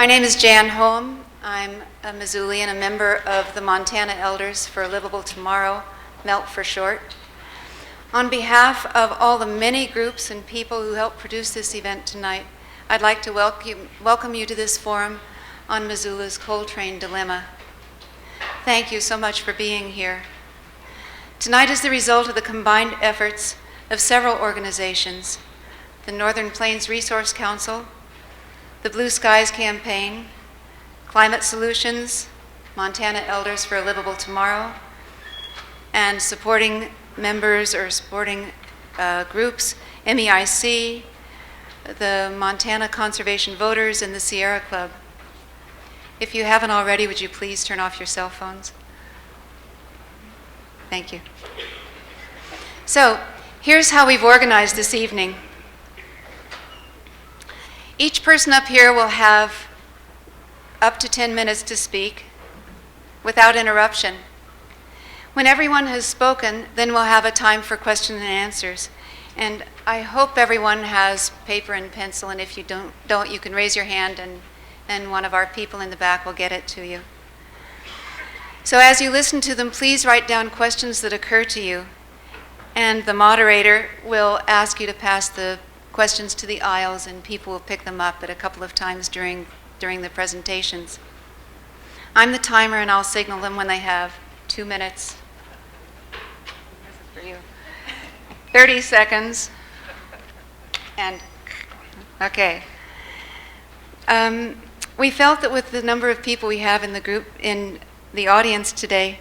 My name is Jan Holm. I'm a Missoulian, a member of the Montana Elders for a Livable Tomorrow, MELT for short. On behalf of all the many groups and people who helped produce this event tonight, I'd like to welcome you to this forum on Missoula's coal train dilemma. Thank you so much for being here. Tonight is the result of the combined efforts of several organizations: the Northern Plains Resource Council, the Blue Skies Campaign, Climate Solutions, Montana Elders for a Livable Tomorrow, and supporting members or supporting groups, MEIC, the Montana Conservation Voters, and the Sierra Club. If you haven't already, would you please turn off your cell phones? Thank you. So, here's how we've organized this evening. Each person up here will have up to 10 minutes to speak without interruption. When everyone has spoken, then we'll have a time for questions and answers. And I hope everyone has paper and pencil, and if you don't, you can raise your hand and one of our people in the back will get it to you. So as you listen to them, please write down questions that occur to you, and the moderator will ask you to pass the questions to the aisles, and people will pick them up at a couple of times during the presentations. I'm the timer, and I'll signal them when they have 2 minutes. This is for you. 30 seconds. And, okay. We felt that with the number of people we have in the group, in the audience today,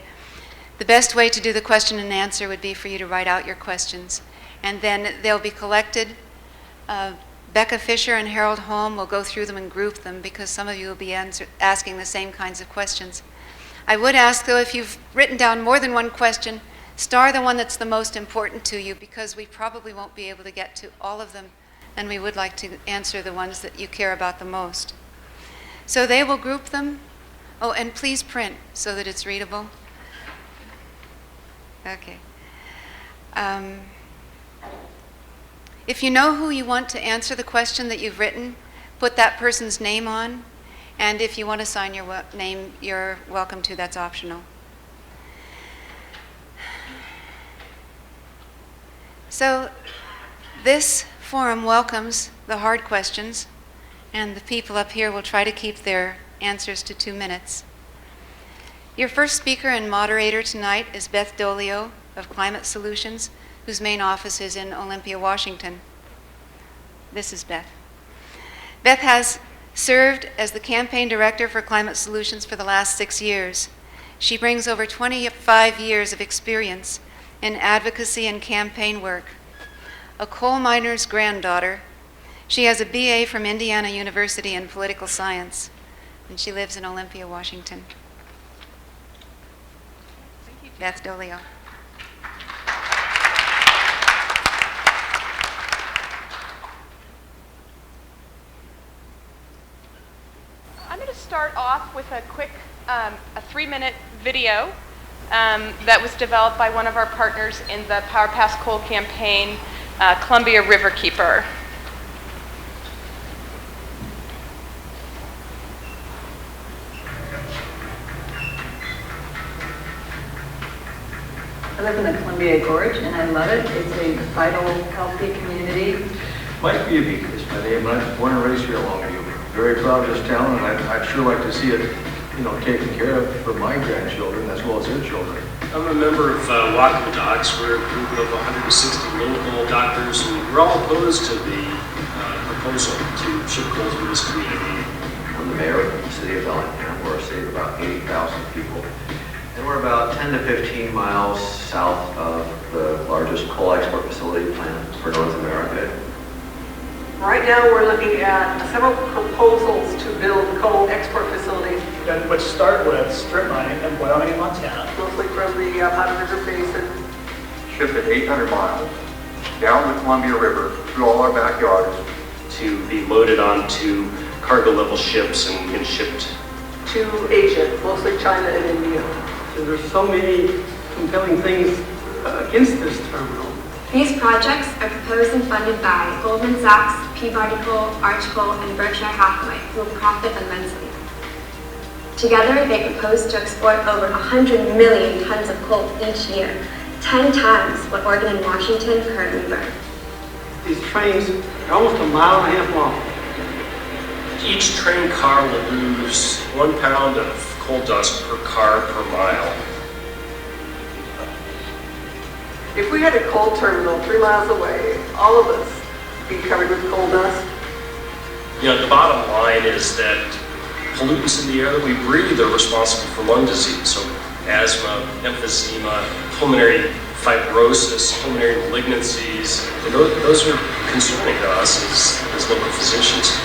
the best way to do the question and answer would be for you to write out your questions. And then they'll be collected. Becca Fisher and Harold Holm will go through them and group them, because some of you will be asking the same kinds of questions. I would ask, though, if you've written down more than one question, star the one that's the most important to you, because we probably won't be able to get to all of them, and we would like to answer the ones that you care about the most. So they will group them. Oh, and please print so that it's readable. Okay. If you know who you want to answer the question that you've written, put that person's name on. And if you want to sign your name, you're welcome to. That's optional. So this forum welcomes the hard questions, and the people up here will try to keep their answers to 2 minutes. Your first speaker and moderator tonight is Beth Dolio of Climate Solutions, whose main office is in Olympia, Washington. This is Beth. Beth has served as the campaign director for Climate Solutions for the last 6 years. She brings over 25 years of experience in advocacy and campaign work. A coal miner's granddaughter, she has a BA from Indiana University in political science, and she lives in Olympia, Washington. Thank you, Beth Dolio. I'm going to start off with a quick, a 3-minute video that was developed by one of our partners in the Power Pass Coal campaign, Columbia Riverkeeper. I live in the Columbia Gorge, and I love it. It's a vital, healthy community. Mike Beebe is my name. I'm born and raised here along with you. Very proud of this town, and I'd sure like to see it, taken care of for my grandchildren as well as their children. I'm a member of Walkable Docs. We're a group of 160 local doctors, and we're all opposed to the proposal to ship coal through this community. I'm the mayor of the city of Bellingham. We're a city of about 80,000 people. And we're about 10 to 15 miles south of the largest coal export facility plant for North America. Right now, we're looking at several proposals to build coal export facilities. Which start with strip mining in Wyoming and Montana. Mostly from the Powder River Basin. Ship it 800 miles down the Columbia River through all our backyards To be loaded onto cargo level ships and shipped To Asia, mostly China and India. So there's so many compelling things against this terminal. These projects are proposed and funded by Goldman Sachs, Peabody Coal, Arch Coal, and Berkshire Hathaway, who will profit immensely. Together, they propose to export over 100 million tons of coal each year, 10 times what Oregon and Washington currently burn. These trains are almost a mile and a half long. Each train car will lose 1 pound of coal dust per car per mile. If we had a coal terminal 3 miles away, all of us be covered with coal dust. You know, the bottom line is that pollutants in the air that we breathe are responsible for lung disease. So asthma, emphysema, pulmonary fibrosis, pulmonary malignancies, and those are concerning to us as local physicians.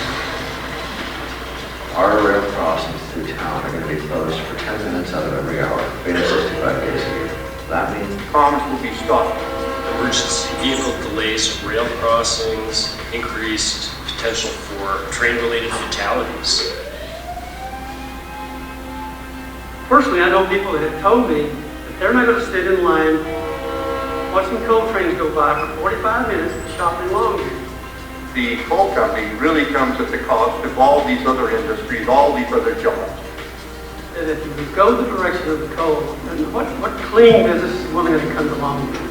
Our rail crossings through town are going to be closed for 10 minutes out of every hour, 365 days a year. That means Cars will be stopped. Emergency vehicle delays at rail crossings, increased potential for train-related fatalities. Personally, I know people that have told me that they're not going to sit in line watching coal trains go by for 45 minutes and shop in Longview. The coal company really comes at the cost of all these other industries, all these other jobs. And if you go the direction of the coal, then what clean business is willing to come to Longview?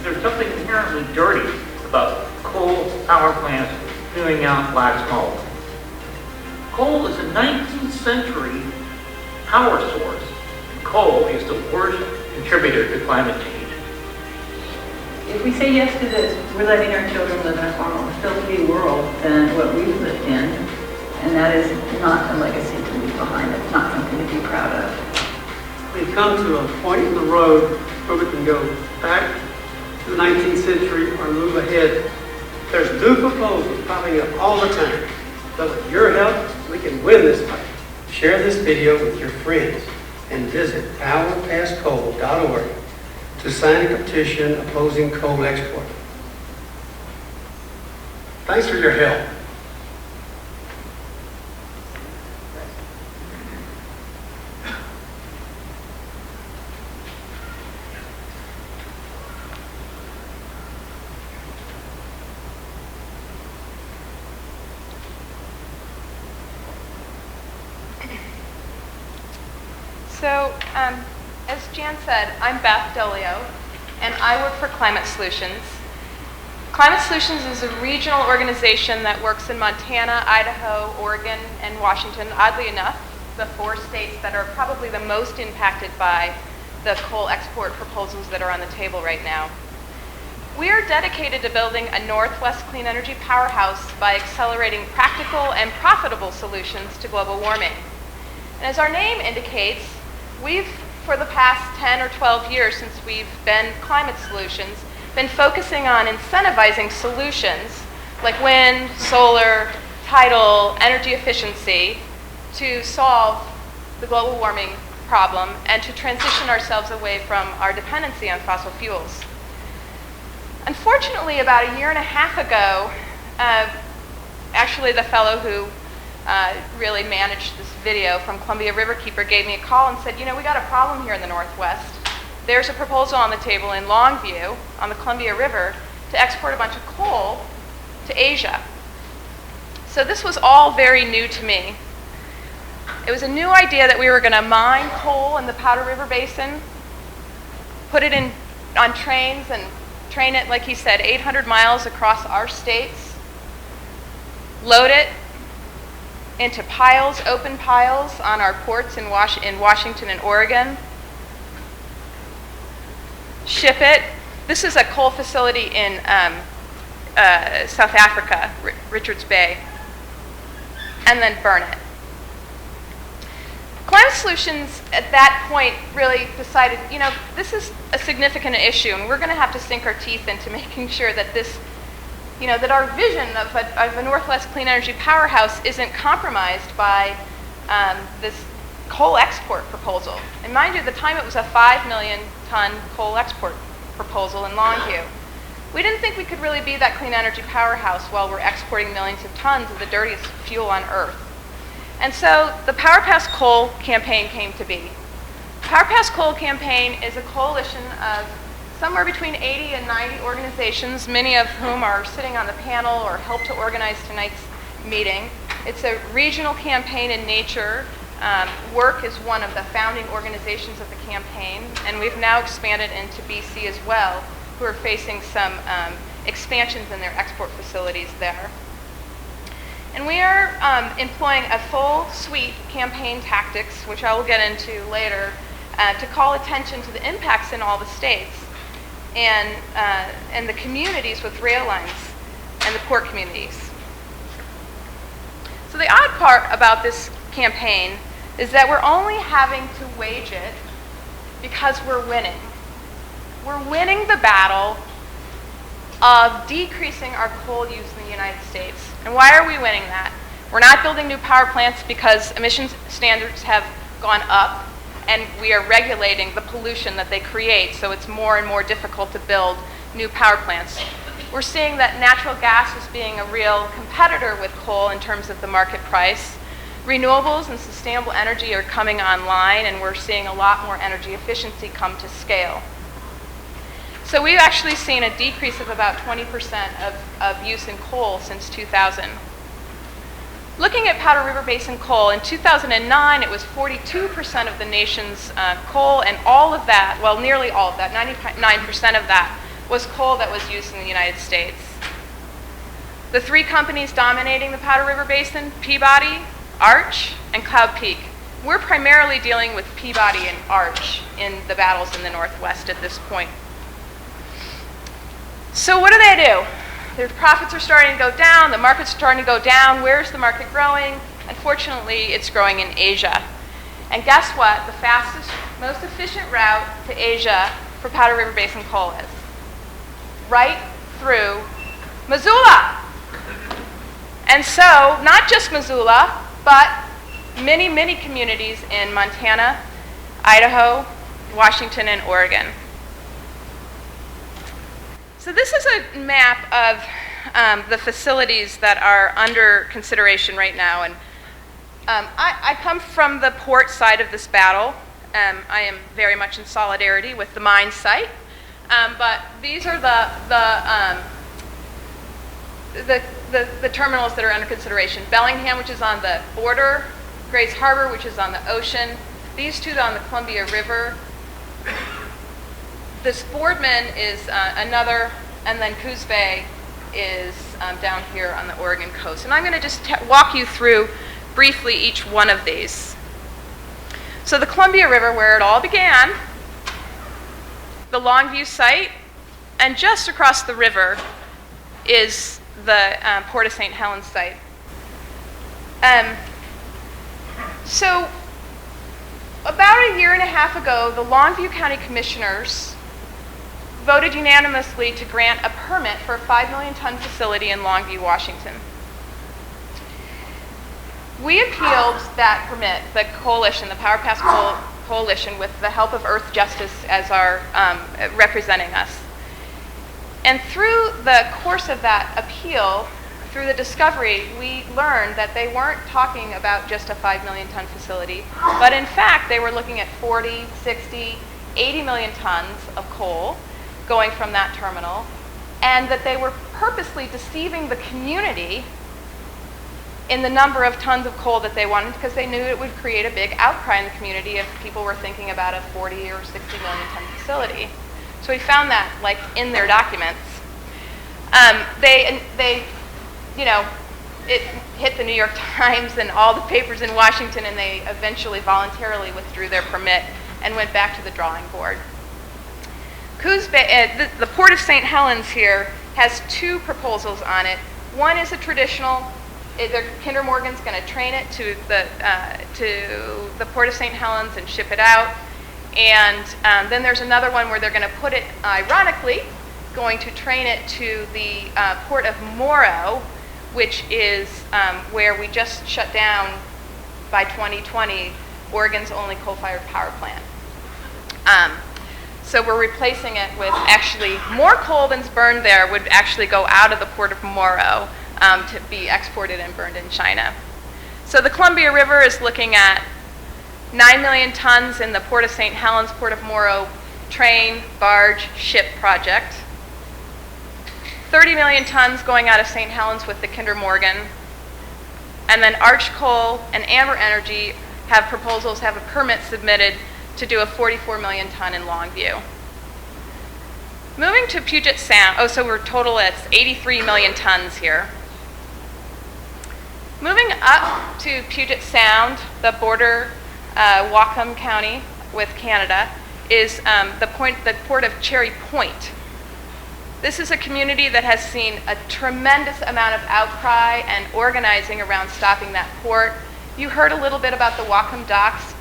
There's something inherently dirty about coal power plants spewing out black smoke. Coal is a 19th century power source. Coal is the worst contributor to climate change. If we say yes to this, we're letting our children live in a far more filthy world than what we've lived in, and that is not a legacy to leave behind. It's not something to be proud of. We've come to a point in the road where we can go back to the 19th century or move ahead. There's new proposals popping up all the time. But with your help, we can win this fight. Share this video with your friends and visit powerpasscoal.org to sign a petition opposing coal export. Thanks for your help. So, as Jan said, I'm Beth Dolio, and I work for Climate Solutions. Climate Solutions is a regional organization that works in Montana, Idaho, Oregon, and Washington. Oddly enough, the 4 states that are probably the most impacted by the coal export proposals that are on the table right now. We are dedicated to building a Northwest clean energy powerhouse by accelerating practical and profitable solutions to global warming. And as our name indicates, we've, for the past 10 or 12 years since we've been Climate Solutions, been focusing on incentivizing solutions like wind, solar, tidal, energy efficiency to solve the global warming problem and to transition ourselves away from our dependency on fossil fuels. Unfortunately, about a year and a half ago, actually the fellow who really managed this video from Columbia Riverkeeper gave me a call and said, you know, we got a problem here in the Northwest. There's a proposal on the table in Longview on the Columbia River to export a bunch of coal to Asia. So this was all very new to me. It was a new idea that we were going to mine coal in the Powder River Basin, put it on trains and train it, like he said, 800 miles across our states, load it into piles, open piles on our ports in Washington and Oregon, ship it. This is a coal facility in South Africa, Richards Bay, and then burn it. Climate Solutions at that point really decided, you know, this is a significant issue and we're going to have to sink our teeth into making sure that this, you know, that our vision of a Northwest clean energy powerhouse isn't compromised by this coal export proposal. And mind you, at the time it was a 5 million ton coal export proposal in Longview. We didn't think we could really be that clean energy powerhouse while we're exporting millions of tons of the dirtiest fuel on Earth. And so the Power Pass Coal campaign came to be. Power Pass Coal campaign is a coalition of somewhere between 80 and 90 organizations, many of whom are sitting on the panel or helped to organize tonight's meeting. It's a regional campaign in nature. Work is one of the founding organizations of the campaign, and we've now expanded into BC as well, who are facing some expansions in their export facilities there. And we are employing a full suite campaign tactics, which I will get into later, to call attention to the impacts in all the states and the communities with rail lines and the port communities. So the odd part about this campaign is that we're only having to wage it because we're winning. We're winning the battle of decreasing our coal use in the United States. And why are we winning that? We're not building new power plants because emissions standards have gone up and we are regulating the pollution that they create, so it's more and more difficult to build new power plants. We're seeing that natural gas is being a real competitor with coal in terms of the market price. Renewables and sustainable energy are coming online, and we're seeing a lot more energy efficiency come to scale. So we've actually seen a decrease of about 20% of use in coal since 2000. Looking at Powder River Basin coal, in 2009 it was 42% of the nation's coal, and all of that, well, nearly all of that, 99% of that, was coal that was used in the United States. The three companies dominating the Powder River Basin, Peabody, Arch, and Cloud Peak. We're primarily dealing with Peabody and Arch in the battles in the Northwest at this point. So what do? Their profits are starting to go down, the market's starting to go down. Where's the market growing? Unfortunately, it's growing in Asia. And guess what? The fastest, most efficient route to Asia for Powder River Basin coal is right through Missoula. And so, not just Missoula, but many, many communities in Montana, Idaho, Washington, and Oregon. So this is a map of the facilities that are under consideration right now. And I come from the port side of this battle. I am very much in solidarity with the mine site. But these are the terminals that are under consideration. Bellingham, which is on the border, Grays Harbor, which is on the ocean, these two on the Columbia River. This Boardman is another, and then Coos Bay is down here on the Oregon coast. And I'm going to just walk you through briefly each one of these. So the Columbia River, where it all began, the Longview site, and just across the river is the Port of St. Helens site. So about a year and a half ago, the Longview County Commissioners voted unanimously to grant a permit for a 5 million ton facility in Longview, Washington. We appealed that permit, the coalition, the Power Pass Coalition, with the help of Earth Justice as our representing us. And through the course of that appeal, through the discovery, we learned that they weren't talking about just a 5 million ton facility, but in fact they were looking at 40, 60, 80 million tons of coal going from that terminal, and that they were purposely deceiving the community in the number of tons of coal that they wanted, because they knew it would create a big outcry in the community if people were thinking about a 40 or 60 million ton facility. So we found that, like, in their documents. It hit the New York Times and all the papers in Washington, and they eventually voluntarily withdrew their permit and went back to the drawing board. Coos Bay, the Port of St. Helens here has two proposals on it. One is a traditional, Kinder Morgan's going to train it to the Port of St. Helens and ship it out. And then there's another one where they're going to put it, ironically, going to train it to the Port of Morrow, which is where we just shut down by 2020 Oregon's only coal-fired power plant. So we're replacing it with actually more coal than's burned there would actually go out of the Port of Morrow to be exported and burned in China. So the Columbia River is looking at 9 million tons in the Port of St. Helens, Port of Morrow, train, barge, ship project. 30 million tons going out of St. Helens with the Kinder Morgan. And then Arch Coal and Amber Energy have proposals, have a permit submitted to do a 44 million ton in Longview. Moving to Puget Sound, so we're total at 83 million tons here. Moving up to Puget Sound, the border, Whatcom County with Canada, is the port of Cherry Point. This is a community that has seen a tremendous amount of outcry and organizing around stopping that port. You heard a little bit about the Whatcom Docs.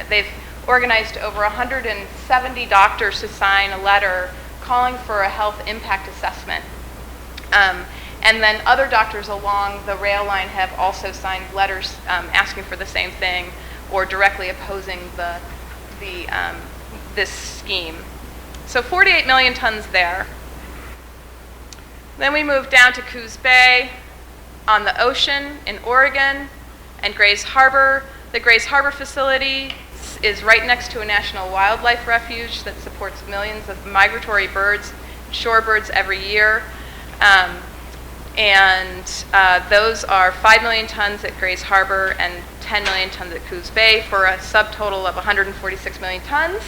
They've organized over 170 doctors to sign a letter calling for a health impact assessment. And then other doctors along the rail line have also signed letters asking for the same thing or directly opposing this scheme. So 48 million tons there. Then we move down to Coos Bay on the ocean in Oregon and Grays Harbor. The Grays Harbor facility is right next to a national wildlife refuge that supports millions of migratory birds, shorebirds every year. Those are 5 million tons at Grays Harbor and 10 million tons at Coos Bay for a subtotal of 146 million tons.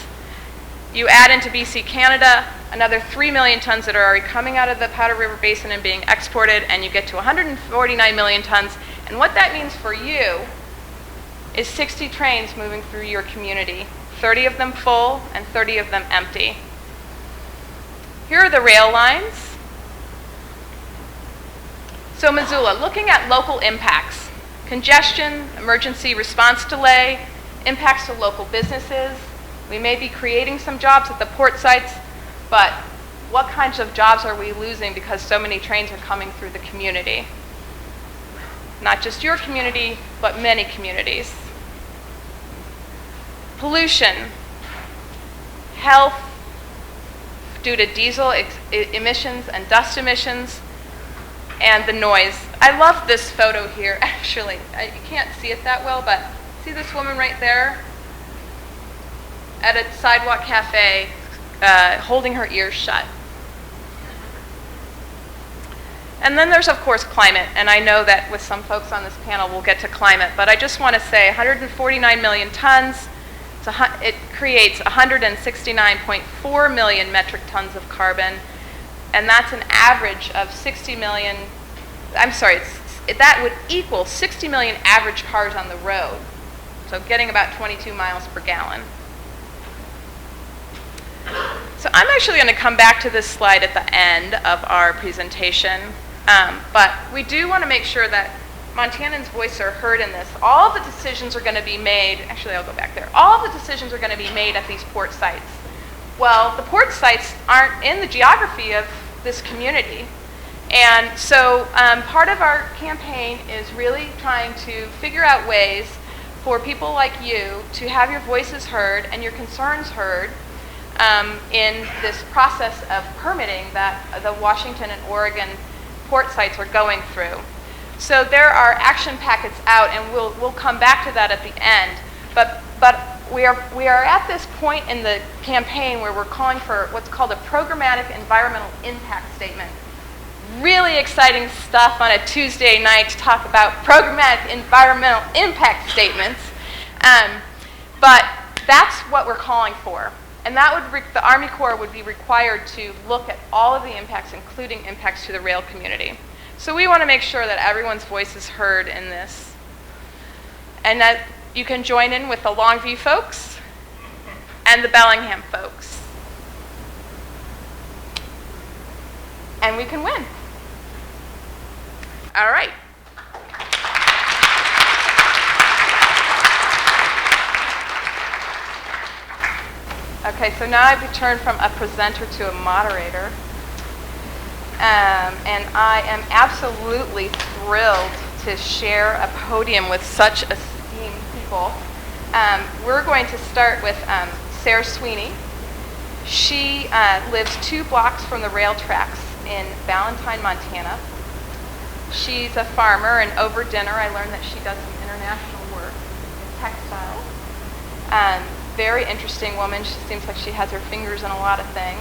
You add into BC Canada another 3 million tons that are already coming out of the Powder River Basin and being exported, and you get to 149 million tons. And what that means for you is 60 trains moving through your community, 30 of them full and 30 of them empty. Here are the rail lines. So Missoula, looking at local impacts, congestion, emergency response delay, impacts to local businesses. We may be creating some jobs at the port sites, but what kinds of jobs are we losing because so many trains are coming through the community? Not just your community, but many communities. Pollution, health due to diesel emissions and dust emissions, and the noise. I love this photo here, actually. You can't see it that well, but see this woman right there? At a sidewalk cafe, holding her ears shut. And then there's, of course, climate. And I know that with some folks on this panel, we'll get to climate. But I just want to say 149 million tons. It creates 169.4 million metric tons of carbon. And that's an average of 60 million, that would equal 60 million average cars on the road. So getting about 22 miles per gallon. So I'm actually going to come back to this slide at the end of our presentation, but we do want to make sure that Montanans' voice are heard in this. All of the decisions are going to be made, actually I'll go back there, all of the decisions are going to be made at these port sites. Well, the port sites aren't in the geography of this community, and so part of our campaign is really trying to figure out ways for people like you to have your voices heard and your concerns heard in this process of permitting that the Washington and Oregon port sites are going through. So there are action packets out, and we'll come back to that at the end. But we are at this point in the campaign where we're calling for what's called a programmatic environmental impact statement. Really exciting stuff on a Tuesday night to talk about programmatic environmental impact statements. But that's what we're calling for. And that would the Army Corps would be required to look at all of the impacts, including impacts to the rail community. So we want to make sure that everyone's voice is heard in this. And that you can join in with the Longview folks and the Bellingham folks. And we can win. All right. Okay, so now I've returned from a presenter to a moderator. And I am absolutely thrilled to share a podium with such esteemed people. We're going to start with Sarah Sweeney. She lives 2 blocks from the rail tracks in Valentine, Montana. She's a farmer, and over dinner I learned that she does some international work in textiles. very interesting woman. She seems like she has her fingers in a lot of things.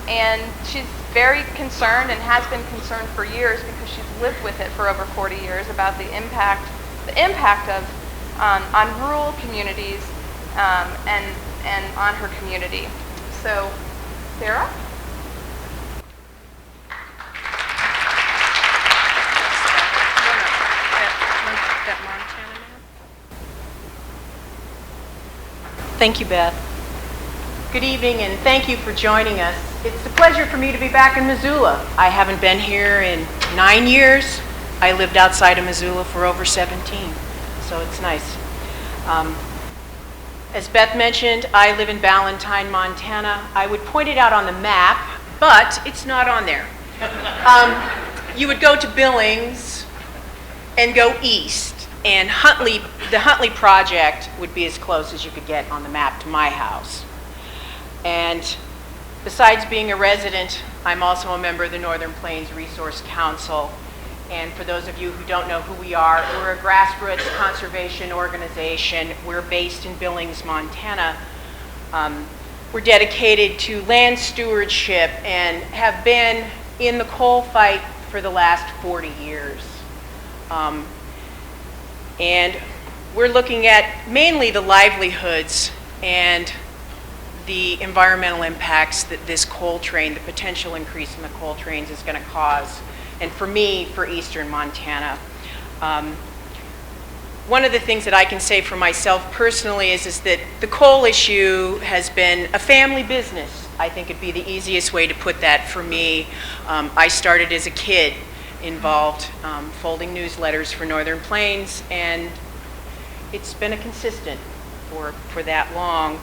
And she's very concerned and has been concerned for years because she's lived with it for over 40 years about the impact of on rural communities and on her community. So, Sarah? Thank you, Beth. Good evening, and thank you for joining us. It's a pleasure for me to be back in Missoula. I haven't been here in 9 years. I lived outside of Missoula for over 17, so it's nice. As Beth mentioned, I live in Ballantyne, Montana. I would point it out on the map, but it's not on there. You would go to Billings and go east, and the Huntley Project would be as close as you could get on the map to my house. And besides being a resident, I'm also a member of the Northern Plains Resource Council. And for those of you who don't know who we are, we're a grassroots conservation organization. We're based in Billings, Montana. We're dedicated to land stewardship and have been in the coal fight for the last 40 years. And we're looking at mainly the livelihoods and the environmental impacts that this coal train, the potential increase in the coal trains is going to cause. And for me, for eastern Montana. One of the things that I can say for myself personally is that the coal issue has been a family business. I think it'd be the easiest way to put that for me. I started as a kid involved folding newsletters for Northern Plains, and it's been a consistent for that long.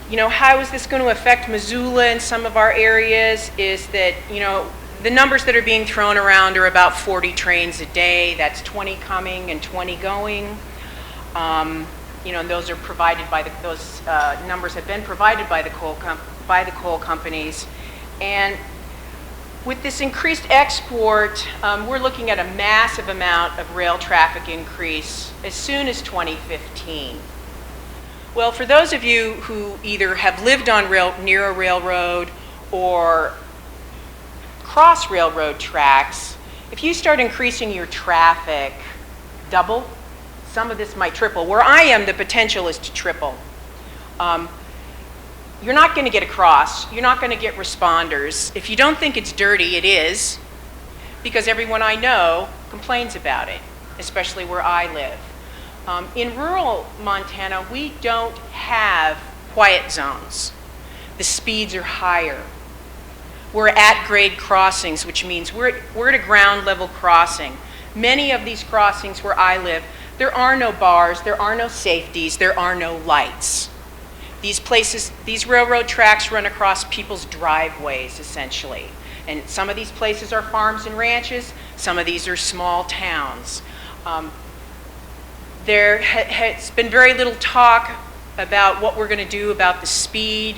You know, how is this going to affect Missoula and some of our areas is that, you know, the numbers that are being thrown around are about 40 trains a day. That's 20 coming and 20 going. You know, and those are provided by those numbers have been provided by the coal companies. And with this increased export, we're looking at a massive amount of rail traffic increase as soon as 2015. Well, for those of you who either have lived on near a railroad or cross railroad tracks, if you start increasing your traffic double, some of this might triple. Where I am, the potential is to triple. You're not going to get across. You're not going to get responders. If you don't think it's dirty, it is, because everyone I know complains about it, especially where I live. In rural Montana, we don't have quiet zones. The speeds are higher. We're at grade crossings, which means we're at a ground level crossing. Many of these crossings where I live, there are no bars, there are no safeties, there are no lights. These railroad tracks run across people's driveways, essentially. And some of these places are farms and ranches, some of these are small towns. There has been very little talk about what we're going to do about the speed.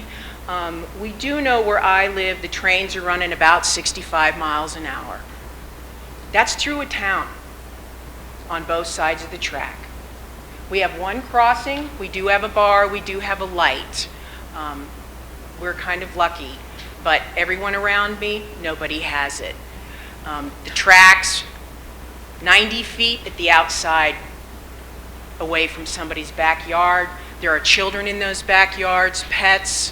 We do know where I live, the trains are running about 65 miles an hour. That's through a town on both sides of the track. We have one crossing, we do have a bar, we do have a light. We're kind of lucky, but everyone around me, nobody has it. The tracks, 90 feet at the outside, away from somebody's backyard. There are children in those backyards, pets,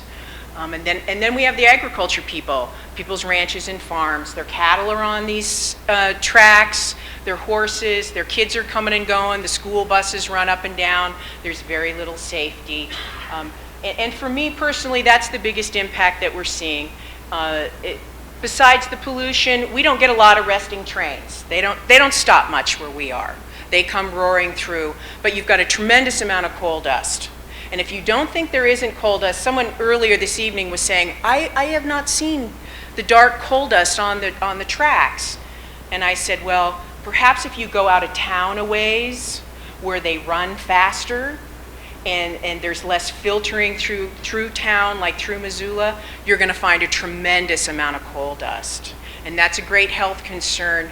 and then we have the agriculture people's ranches and farms. Their cattle are on these tracks, their horses, their kids are coming and going, the school buses run up and down. There's very little safety. And for me personally, that's the biggest impact that we're seeing. Besides the pollution, we don't get a lot of resting trains. They don't stop much where we are. They come roaring through, but you've got a tremendous amount of coal dust. And if you don't think there isn't coal dust, someone earlier this evening was saying, I have not seen the dark coal dust on the tracks. And I said, well, perhaps if you go out of town a ways where they run faster and there's less filtering through town, like through Missoula, you're going to find a tremendous amount of coal dust. And that's a great health concern.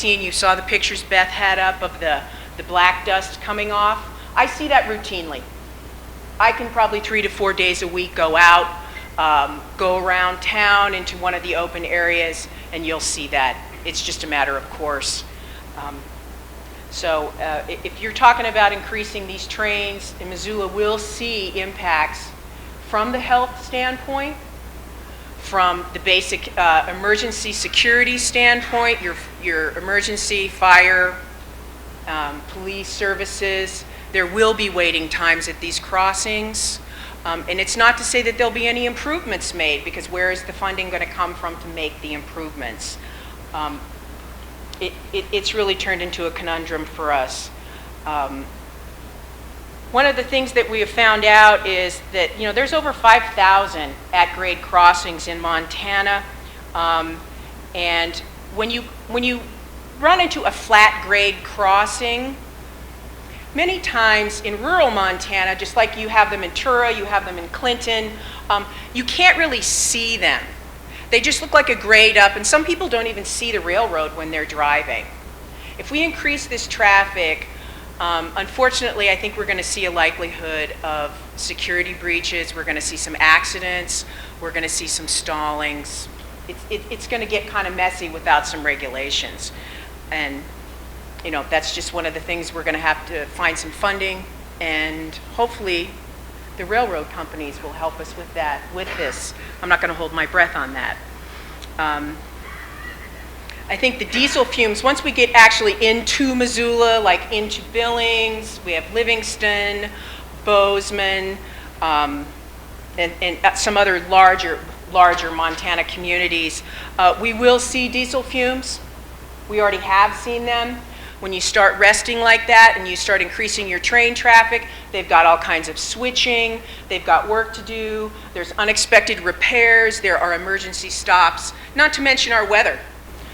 You saw the pictures Beth had up of the the black dust coming off. I see that routinely. I can probably 3 to 4 days a week go out, go around town into one of the open areas, and you'll see that. It's just a matter of course. So if you're talking about increasing these trains, Missoula will see impacts from the health standpoint, from the basic emergency security standpoint, your emergency, fire, police services. There will be waiting times at these crossings. And it's not to say that there'll be any improvements made, because where is the funding going to come from to make the improvements? It's really turned into a conundrum for us. One of the things that we have found out is that, there's over 5,000 at-grade crossings in Montana. And when you run into a flat-grade crossing, many times in rural Montana, just like you have them in Tura, you have them in Clinton, you can't really see them. They just look like a grade up, and some people don't even see the railroad when they're driving. If we increase this traffic, unfortunately, I think we're going to see a likelihood of security breaches. We're going to see some accidents. We're going to see some stallings. It's going to get kind of messy without some regulations. And, that's just one of the things we're going to have to find some funding, and hopefully the railroad companies will help us with this. I'm not going to hold my breath on that. I think the diesel fumes, once we get actually into Missoula, like into Billings, we have Livingston, Bozeman, and some other larger Montana communities, we will see diesel fumes. We already have seen them. When you start resting like that and you start increasing your train traffic, they've got all kinds of switching, they've got work to do, there's unexpected repairs, there are emergency stops, not to mention our weather.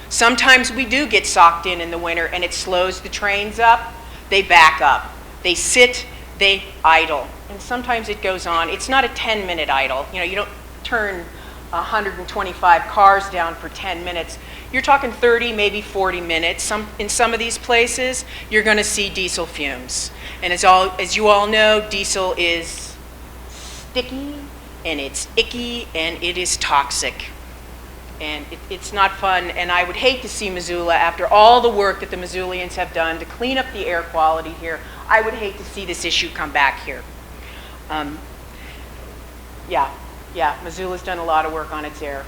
Sometimes we do get socked in the winter and it slows the trains up, they back up, they sit, they idle, and sometimes it goes on. It's not a 10-minute idle. You don't turn 125 cars down for 10 minutes. You're talking 30, maybe 40 minutes. In some of these places, you're going to see diesel fumes. And as you all know, diesel is sticky, and it's icky, and it is toxic. And it's not fun, and I would hate to see Missoula, after all the work that the Missoulians have done to clean up the air quality here, I would hate to see this issue come back here. Missoula's done a lot of work on its air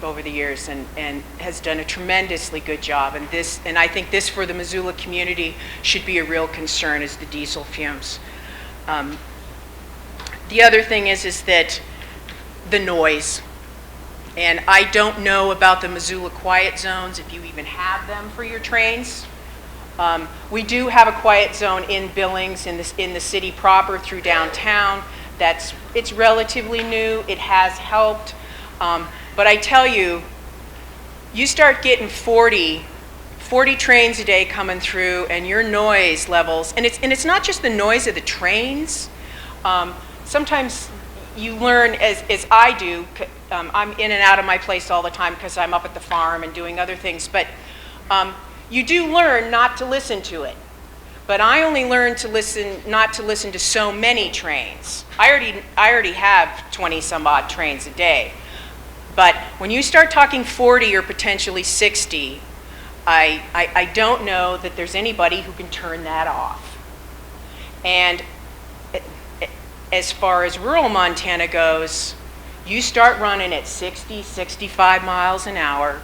over the years and has done a tremendously good job. And I think this for the Missoula community should be a real concern, is the diesel fumes. The other thing is that the noise. And I don't know about the Missoula quiet zones, if you even have them for your trains. We do have a quiet zone in Billings, in the city proper through downtown. It's relatively new. It has helped. But I tell you, you start getting 40 trains a day coming through, and your noise levels, and it's not just the noise of the trains. Sometimes you learn, as I do, I'm in and out of my place all the time because I'm up at the farm and doing other things, but you do learn not to listen to it. But I only learned not to listen to so many trains. I already have 20 some odd trains a day. But when you start talking 40 or potentially 60, I don't know that there's anybody who can turn that off. And as far as rural Montana goes, you start running at 60, 65 miles an hour,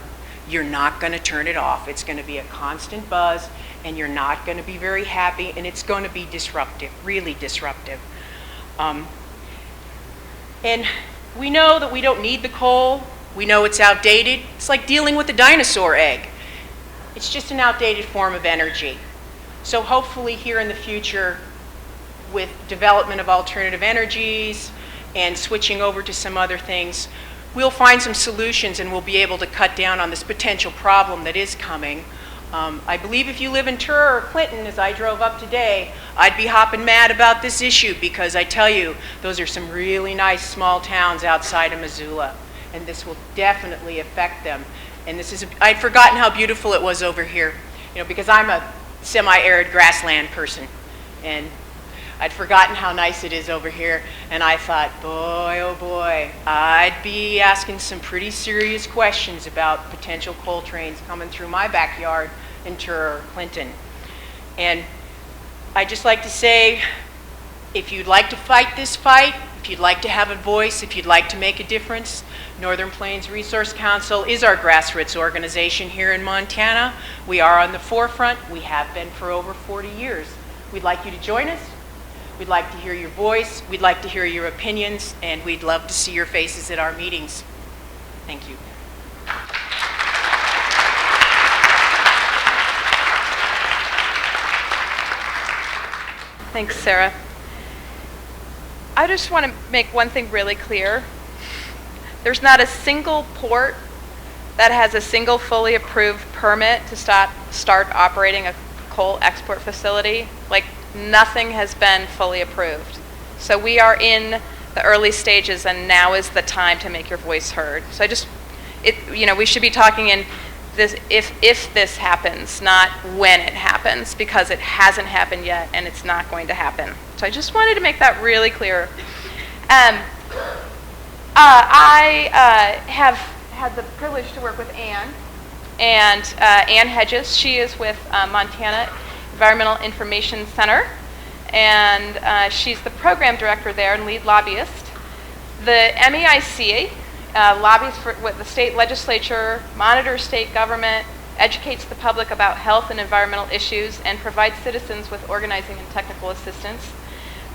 you're not going to turn it off. It's going to be a constant buzz, and you're not going to be very happy, and it's going to be disruptive, really disruptive. And we know that we don't need the coal. We know it's outdated. It's like dealing with a dinosaur egg. It's just an outdated form of energy. So hopefully here in the future, with development of alternative energies and switching over to some other things, we'll find some solutions and we'll be able to cut down on this potential problem that is coming. I believe if you live in Tura or Clinton, as I drove up today, I'd be hopping mad about this issue, because I tell you, those are some really nice small towns outside of Missoula, and this will definitely affect them. And I'd forgotten how beautiful it was over here, because I'm semi-arid grassland person. And I'd forgotten how nice it is over here, and I thought, boy, oh boy, I'd be asking some pretty serious questions about potential coal trains coming through my backyard in Truro, Clinton. And I'd just like to say, if you'd like to fight this fight, if you'd like to have a voice, if you'd like to make a difference, Northern Plains Resource Council is our grassroots organization here in Montana. We are on the forefront. We have been for over 40 years. We'd like you to join us. We'd like to hear your voice. We'd like to hear your opinions, and we'd love to see your faces at our meetings. Thank you. Thanks, Sarah. I just want to make one thing really clear. There's not a single port that has a single fully approved permit to start operating a coal export facility. Like, nothing has been fully approved. So we are in the early stages, and now is the time to make your voice heard. So we should be talking in this if this happens, not when it happens, because it hasn't happened yet and it's not going to happen. So I just wanted to make that really clear. I have had the privilege to work with Ann Hedges. She is with Montana Environmental Information Center, and she's the program director there and lead lobbyist. The MEIC lobbies for what the state legislature, monitors state government, educates the public about health and environmental issues, and provides citizens with organizing and technical assistance.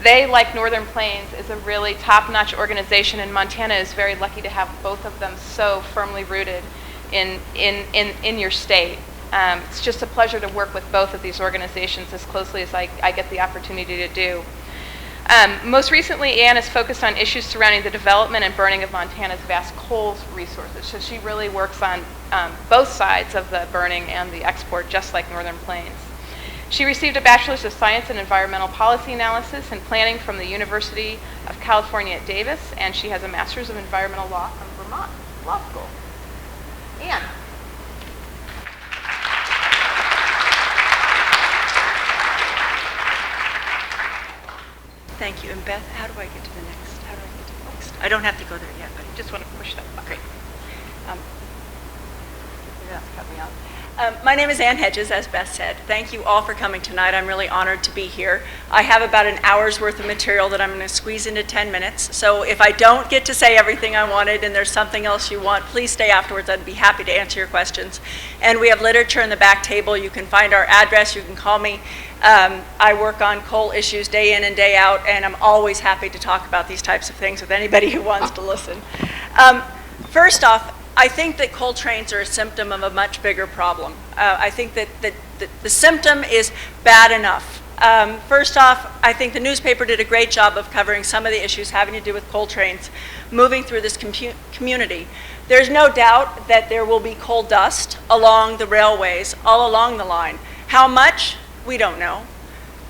They, like Northern Plains, is a really top-notch organization, and Montana is very lucky to have both of them so firmly rooted in your state. It's just a pleasure to work with both of these organizations as closely as I get the opportunity to do. Most recently, Ann has focused on issues surrounding the development and burning of Montana's vast coal resources. So she really works on both sides of the burning and the export, just like Northern Plains. She received a Bachelor's of Science in Environmental Policy Analysis and Planning from the University of California at Davis, and she has a Master's of Environmental Law from Vermont Law School. Ann. Thank you. And Beth, how do I get to the next? I don't have to go there yet, but Just want to push that button. great. You're going to have to cut me off. My name is Ann Hedges, as Beth said. Thank you all for coming tonight. I'm really honored to be here. I have about an hour's worth of material that I'm going to squeeze into 10 minutes. So if I don't get to say everything I wanted and there's something else you want, please stay afterwards. I'd be happy to answer your questions. And we have literature in the back table. You can find our address. You can call me. I work on coal issues day in and day out, and I'm always happy to talk about these types of things with anybody who wants to listen. First off, I think that coal trains are a symptom of a much bigger problem. I think that the symptom is bad enough. First off, I think the newspaper did a great job of covering some of the issues having to do with coal trains moving through this community. There's no doubt that there will be coal dust along the railways, all along the line. How much? We don't know.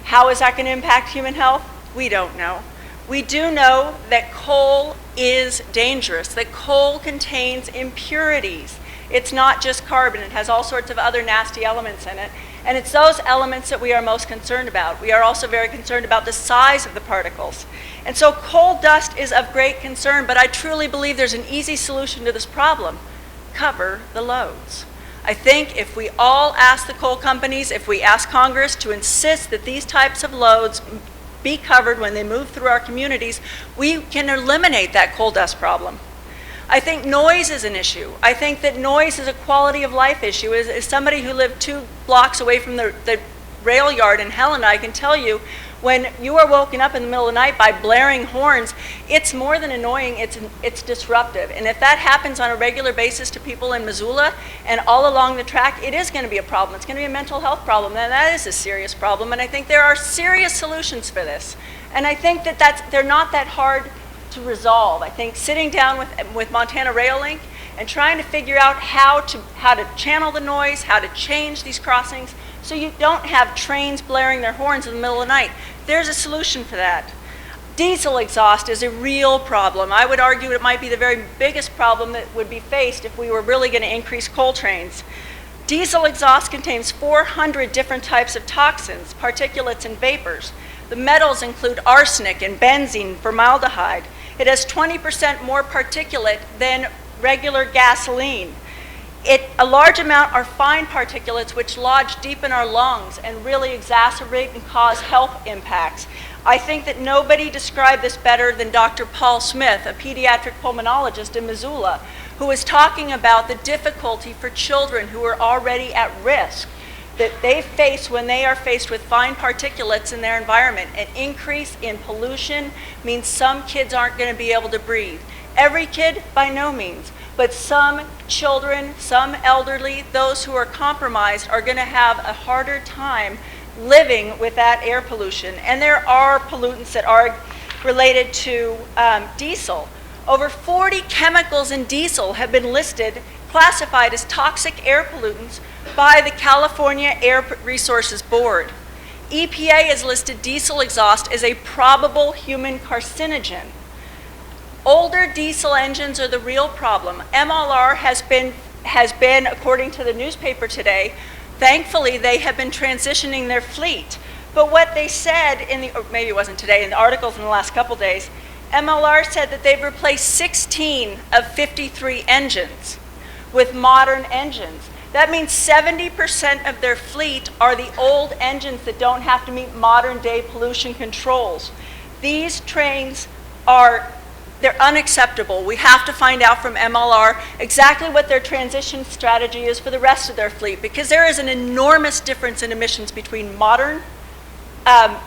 How is that going to impact human health? We don't know. We do know that coal is dangerous, that coal contains impurities. It's not just carbon, it has all sorts of other nasty elements in it. And it's those elements that we are most concerned about. We are also very concerned about the size of the particles. And so coal dust is of great concern, but I truly believe there's an easy solution to this problem. Cover the loads. I think if we all ask the coal companies, if we ask Congress to insist that these types of loads be covered when they move through our communities, we can eliminate that coal dust problem. I think noise is an issue. I think that noise is a quality of life issue. As somebody who lived 2 blocks away from the rail yard in Helena, I can tell you, when you are woken up in the middle of the night by blaring horns, it's more than annoying, it's disruptive. And if that happens on a regular basis to people in Missoula and all along the track, it is going to be a problem. It's going to be a mental health problem, and that is a serious problem. And I think there are serious solutions for this. And I think that they're not that hard to resolve. I think sitting down with Montana Rail Link and trying to figure out how to channel the noise, how to change these crossings, so you don't have trains blaring their horns in the middle of the night. There's a solution for that. Diesel exhaust is a real problem. I would argue it might be the very biggest problem that would be faced if we were really going to increase coal trains. Diesel exhaust contains 400 different types of toxins, particulates, and vapors. The metals include arsenic and benzene, formaldehyde. It has 20% more particulate than regular gasoline. A large amount are fine particulates which lodge deep in our lungs and really exacerbate and cause health impacts. I think that nobody described this better than Dr. Paul Smith, a pediatric pulmonologist in Missoula, who was talking about the difficulty for children who are already at risk that they face when they are faced with fine particulates in their environment. An increase in pollution means some kids aren't going to be able to breathe. Every kid, by no means, but some children, some elderly, those who are compromised are going to have a harder time living with that air pollution. And there are pollutants that are related to diesel. Over 40 chemicals in diesel have been listed, classified as toxic air pollutants by the California Air Resources Board. EPA has listed diesel exhaust as a probable human carcinogen. Older diesel engines are the real problem. MLR has been, according to the newspaper today, thankfully they have been transitioning their fleet. But what they said or maybe it wasn't today, in the articles in the last couple days, MLR said that they've replaced 16 of 53 engines with modern engines. That means 70% of their fleet are the old engines that don't have to meet modern day pollution controls. These trains they're unacceptable. We have to find out from MLR exactly what their transition strategy is for the rest of their fleet, because there is an enormous difference in emissions between modern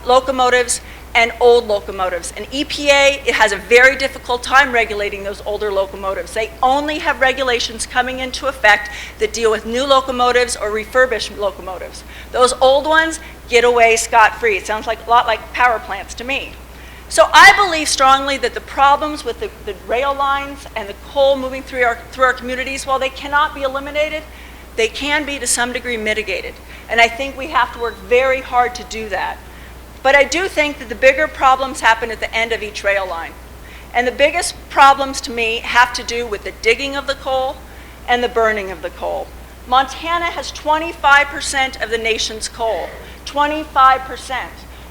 locomotives and old locomotives. And EPA, it has a very difficult time regulating those older locomotives. They only have regulations coming into effect that deal with new locomotives or refurbished locomotives. Those old ones get away scot-free. It sounds like a lot like power plants to me. So I believe strongly that the problems with the rail lines and the coal moving through our communities, while they cannot be eliminated, they can be to some degree mitigated. And I think we have to work very hard to do that. But I do think that the bigger problems happen at the end of each rail line. And the biggest problems to me have to do with the digging of the coal and the burning of the coal. Montana has 25% of the nation's coal, 25%.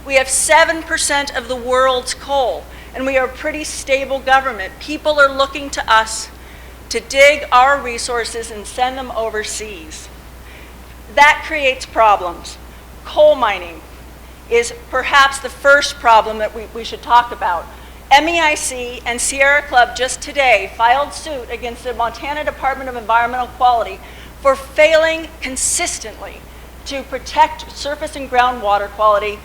We have 7% of the world's coal, and we are a pretty stable government. People are looking to us to dig our resources and send them overseas. That creates problems. Coal mining is perhaps the first problem that we should talk about. MEIC and Sierra Club just today filed suit against the Montana Department of Environmental Quality for failing consistently to protect surface and groundwater quality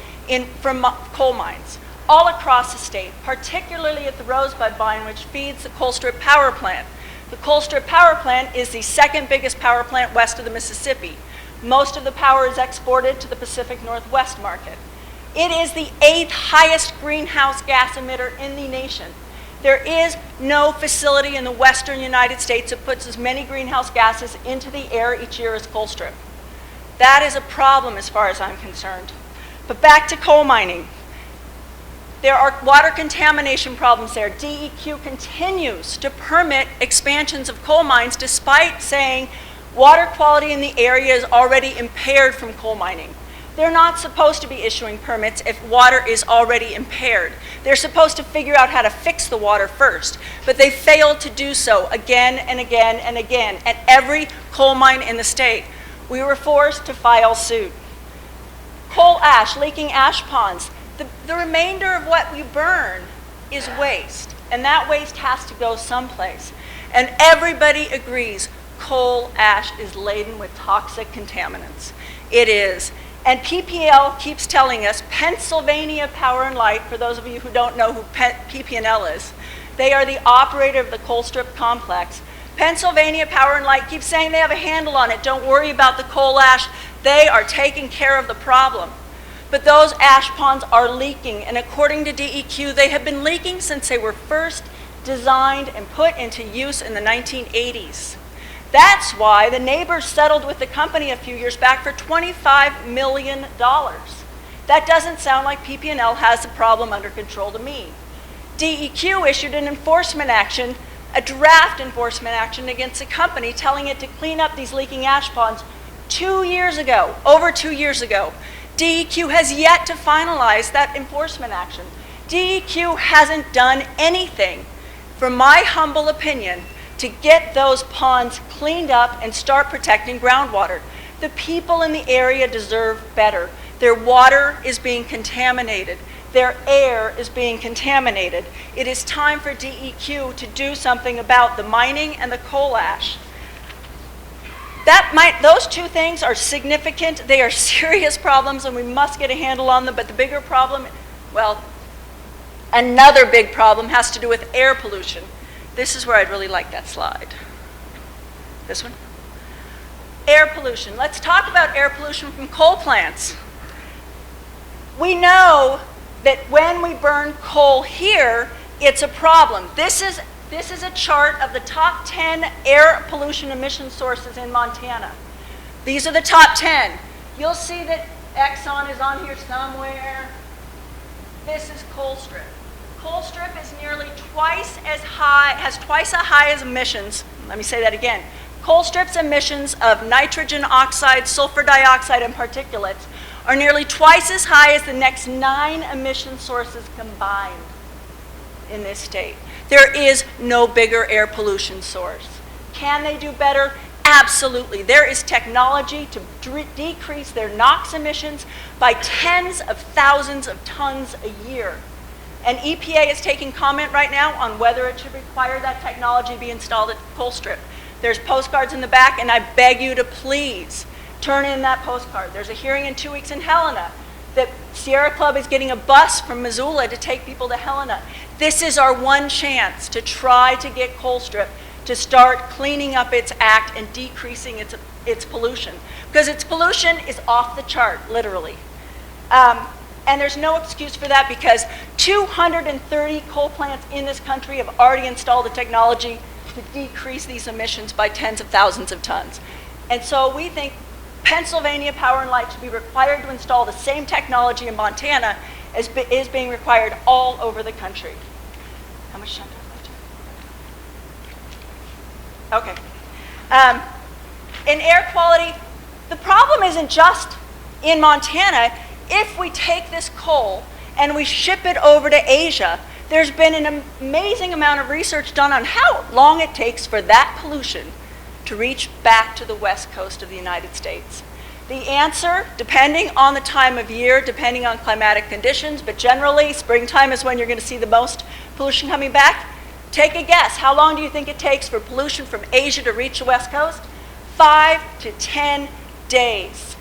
from coal mines all across the state, particularly at the Rosebud Mine, which feeds the Colstrip Power Plant. The Colstrip Power Plant is the second biggest power plant west of the Mississippi. Most of the power is exported to the Pacific Northwest market. It is the 8th highest greenhouse gas emitter in the nation. There is no facility in the western United States that puts as many greenhouse gases into the air each year as Colstrip. That is a problem as far as I'm concerned. But back to coal mining. There are water contamination problems there. DEQ continues to permit expansions of coal mines despite saying water quality in the area is already impaired from coal mining. They're not supposed to be issuing permits if water is already impaired. They're supposed to figure out how to fix the water first, but they failed to do so again and again and again at every coal mine in the state. We were forced to file suit. Coal ash, leaking ash ponds. The remainder of what we burn is waste, and that waste has to go someplace. And everybody agrees coal ash is laden with toxic contaminants. It is. And PPL keeps telling us, Pennsylvania Power and Light, for those of you who don't know who PPL is, they are the operator of the Colstrip complex. Pennsylvania Power and Light keeps saying they have a handle on it. Don't worry about the coal ash. They are taking care of the problem. But those ash ponds are leaking, and according to DEQ, they have been leaking since they were first designed and put into use in the 1980s. That's why the neighbors settled with the company a few years back for $25 million. That doesn't sound like PP&L has the problem under control to me. DEQ issued an enforcement action, a draft enforcement action against the company, telling it to clean up these leaking ash ponds 2 years ago, over 2 years ago. DEQ has yet to finalize that enforcement action. DEQ hasn't done anything, from my humble opinion, to get those ponds cleaned up and start protecting groundwater. The people in the area deserve better. Their water is being contaminated. Their air is being contaminated. It is time for DEQ to do something about the mining and the coal ash. Those two things are significant. They are serious problems, and we must get a handle on them. But the bigger problem, well, another big problem has to do with air pollution. This is where I'd really like that slide. This one. Air pollution. Let's talk about air pollution from coal plants. We know that when we burn coal here, it's a problem. This is a chart of the top 10 air pollution emission sources in Montana. These are the top 10. You'll see that Exxon is on here somewhere. This is Colstrip. Colstrip is nearly twice as high, has twice as high as emissions. Let me say that again. Colstrip's emissions of nitrogen oxide, sulfur dioxide, and particulates are nearly twice as high as the next 9 emission sources combined in this state. There is no bigger air pollution source. Can they do better? Absolutely. There is technology to decrease their NOx emissions by tens of thousands of tons a year. And EPA is taking comment right now on whether it should require that technology be installed at Colstrip. There's postcards in the back, and I beg you to please turn in that postcard. There's a hearing in 2 weeks in Helena. The Sierra Club is getting a bus from Missoula to take people to Helena. This is our one chance to try to get Colstrip to start cleaning up its act and decreasing its pollution. Because its pollution is off the chart, literally. And there's no excuse for that, because 230 coal plants in this country have already installed the technology to decrease these emissions by tens of thousands of tons. And so we think Pennsylvania Power and Light should be required to install the same technology in Montana as is being required all over the country. How much time do I have left? Okay. In air quality, the problem isn't just in Montana. If we take this coal and we ship it over to Asia, there's been an amazing amount of research done on how long it takes for that pollution to reach back to the west coast of the United States. The answer, depending on the time of year, depending on climatic conditions, but generally springtime is when you're going to see the most pollution coming back. Take a guess. How long do you think it takes for pollution from Asia to reach the west coast? 5 to 10 days.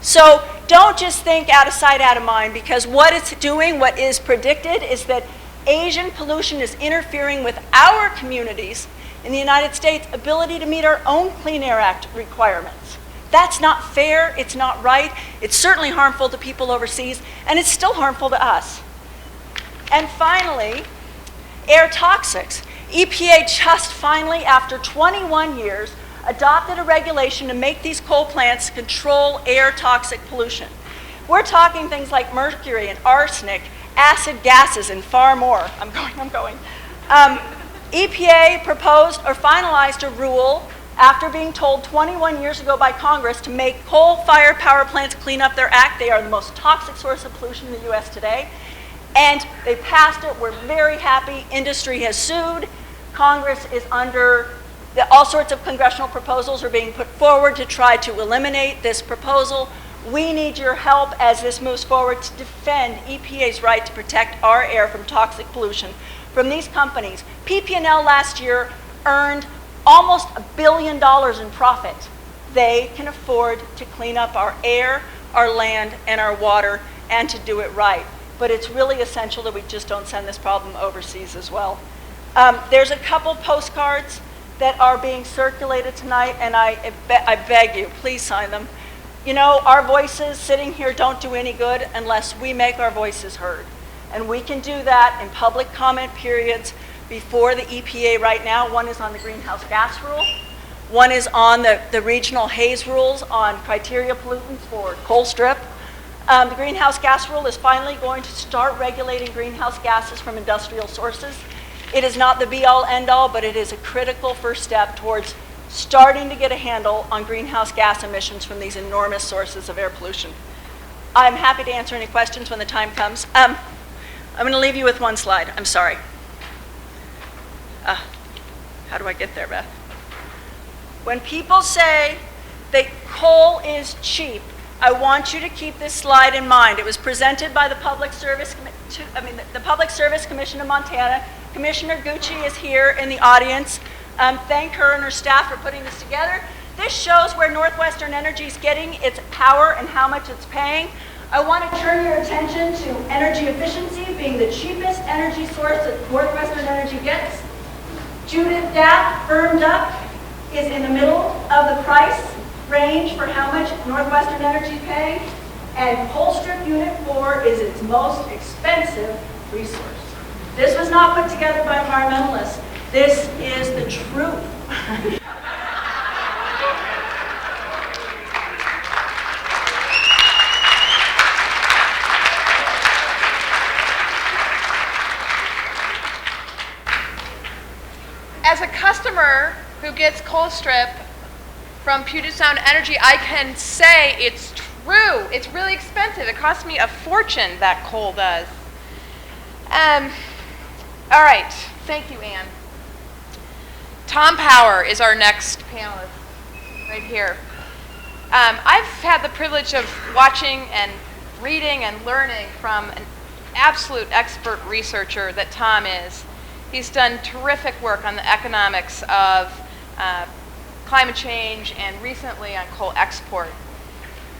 So don't just think out of sight, out of mind, because what it's doing, what is predicted, is that Asian pollution is interfering with our communities in the United States' ability to meet our own Clean Air Act requirements. That's not fair, it's not right, it's certainly harmful to people overseas, and it's still harmful to us. And finally, air toxics. EPA just finally, after 21 years, adopted a regulation to make these coal plants control air toxic pollution. We're talking things like mercury and arsenic, acid gases, and far more. I'm going. EPA proposed or finalized a rule after being told 21 years ago by Congress to make coal-fired power plants clean up their act. They are the most toxic source of pollution in the U.S. today. And they passed it. We're very happy. Industry has sued. Congress is under all sorts of congressional proposals are being put forward to try to eliminate this proposal. We need your help as this moves forward to defend EPA's right to protect our air from toxic pollution from these companies. PP&L last year earned almost $1 billion in profit. They can afford to clean up our air, our land, and our water, and to do it right. But it's really essential that we just don't send this problem overseas as well. There's a couple postcards that are being circulated tonight, and I beg you, please sign them. You know, our voices sitting here don't do any good unless we make our voices heard. And we can do that in public comment periods before the EPA right now. One is on the greenhouse gas rule. One is on the regional haze rules on criteria pollutants for Colstrip. The greenhouse gas rule is finally going to start regulating greenhouse gases from industrial sources. It is not the be-all, end-all, but it is a critical first step towards starting to get a handle on greenhouse gas emissions from these enormous sources of air pollution. I'm happy to answer any questions when the time comes. I'm going to leave you with one slide. I'm sorry. How do I get there, Beth? When people say that coal is cheap, I want you to keep this slide in mind. It was presented by the Public Service Commission of Montana. Commissioner Gucci is here in the audience. Thank her and her staff for putting this together. This shows where Northwestern Energy is getting its power and how much it's paying. I want to turn your attention to energy efficiency being the cheapest energy source that Northwestern Energy gets. Judith Dapp, firmed up, is in the middle of the price range for how much Northwestern Energy is paying, and Colstrip Unit 4 is its most expensive resource. This was not put together by environmentalists. This is the truth. As a customer who gets Colstrip from Puget Sound Energy, I can say it's true. It's really expensive. It costs me a fortune, that coal does. All right. Thank you, Anne. Tom Power is our next panelist right here. I've had the privilege of watching and reading and learning from an absolute expert researcher that Tom is. He's done terrific work on the economics of climate change and recently on coal export.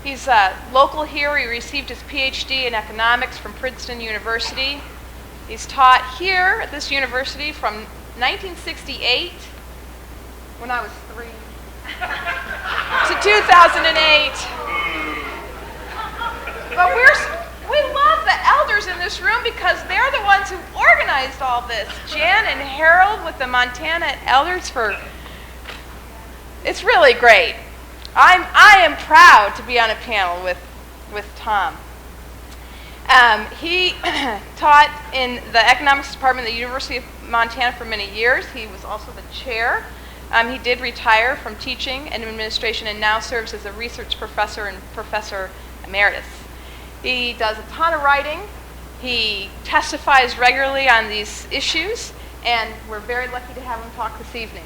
He's local here. He received his PhD in economics from Princeton University. He's taught here at this university from 1968, when I was 3, to 2008. But we love the elders in this room because they're the ones who organized all this. Jan and Harold with the Montana Elders it's really great. I am proud to be on a panel with Tom. He taught in the economics department at the University of Montana for many years. He was also the chair. He did retire from teaching and administration and now serves as a research professor and professor emeritus. He does a ton of writing. He testifies regularly on these issues, and we're very lucky to have him talk this evening.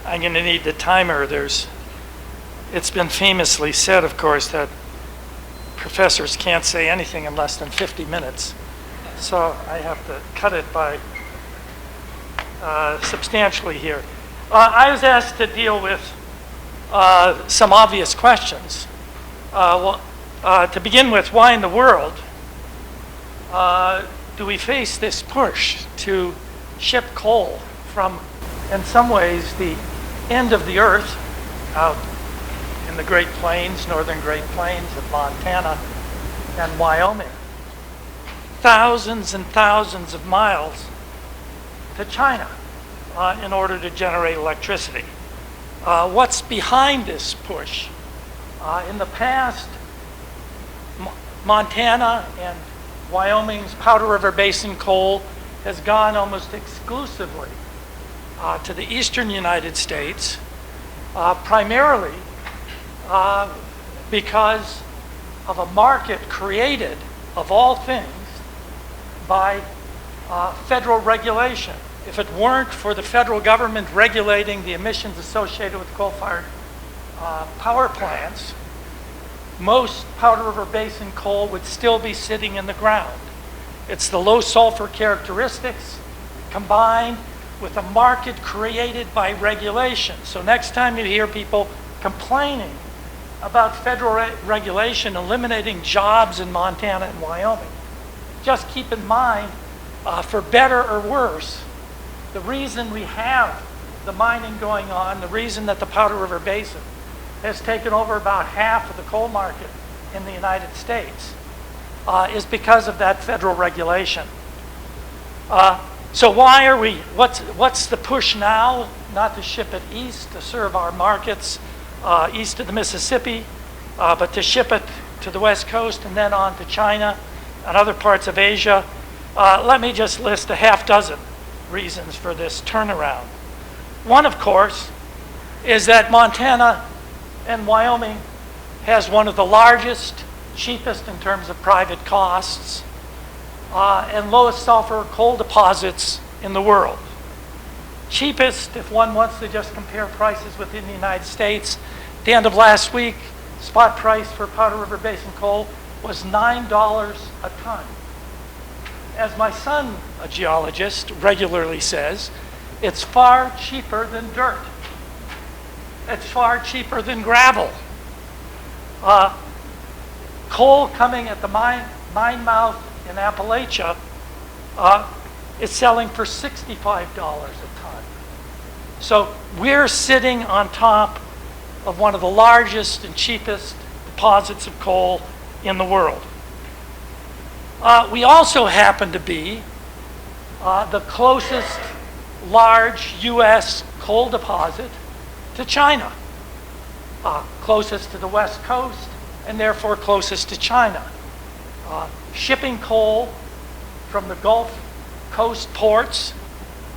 I'm going to need the timer. It's been famously said, of course, that professors can't say anything in less than 50 minutes. So I have to cut it by substantially here. I was asked to deal with some obvious questions. To begin with, why in the world do we face this push to ship coal from, in some ways, the end of the earth out in the Great Plains, northern Great Plains of Montana and Wyoming, thousands and thousands of miles to China in order to generate electricity? What's behind this push? In the past, Montana and Wyoming's Powder River Basin coal has gone almost exclusively to the eastern United States, primarily because of a market created, of all things, by federal regulation. If it weren't for the federal government regulating the emissions associated with coal-fired power plants, most Powder River Basin coal would still be sitting in the ground. It's the low sulfur characteristics combined with a market created by regulation. So next time you hear people complaining about federal regulation eliminating jobs in Montana and Wyoming, just keep in mind, for better or worse, the reason we have the mining going on, the reason that the Powder River Basin has taken over about half of the coal market in the United States, is because of that federal regulation. So why are we, what's the push now? Not to ship it east to serve our markets east of the Mississippi, but to ship it to the West Coast and then on to China and other parts of Asia. Let me just list a half dozen reasons for this turnaround. One, of course, is that Montana and Wyoming has one of the largest, cheapest in terms of private costs, and lowest sulfur coal deposits in the world. Cheapest, if one wants to just compare prices within the United States, at the end of last week, spot price for Powder River Basin coal was $9 a ton. As my son, a geologist, regularly says, it's far cheaper than dirt. It's far cheaper than gravel. Coal coming at the mine mouth in Appalachia is selling for $65 a ton. So we're sitting on top of one of the largest and cheapest deposits of coal in the world. We also happen to be the closest large U.S. coal deposit to China, closest to the West Coast, and therefore closest to China. Shipping coal from the Gulf Coast ports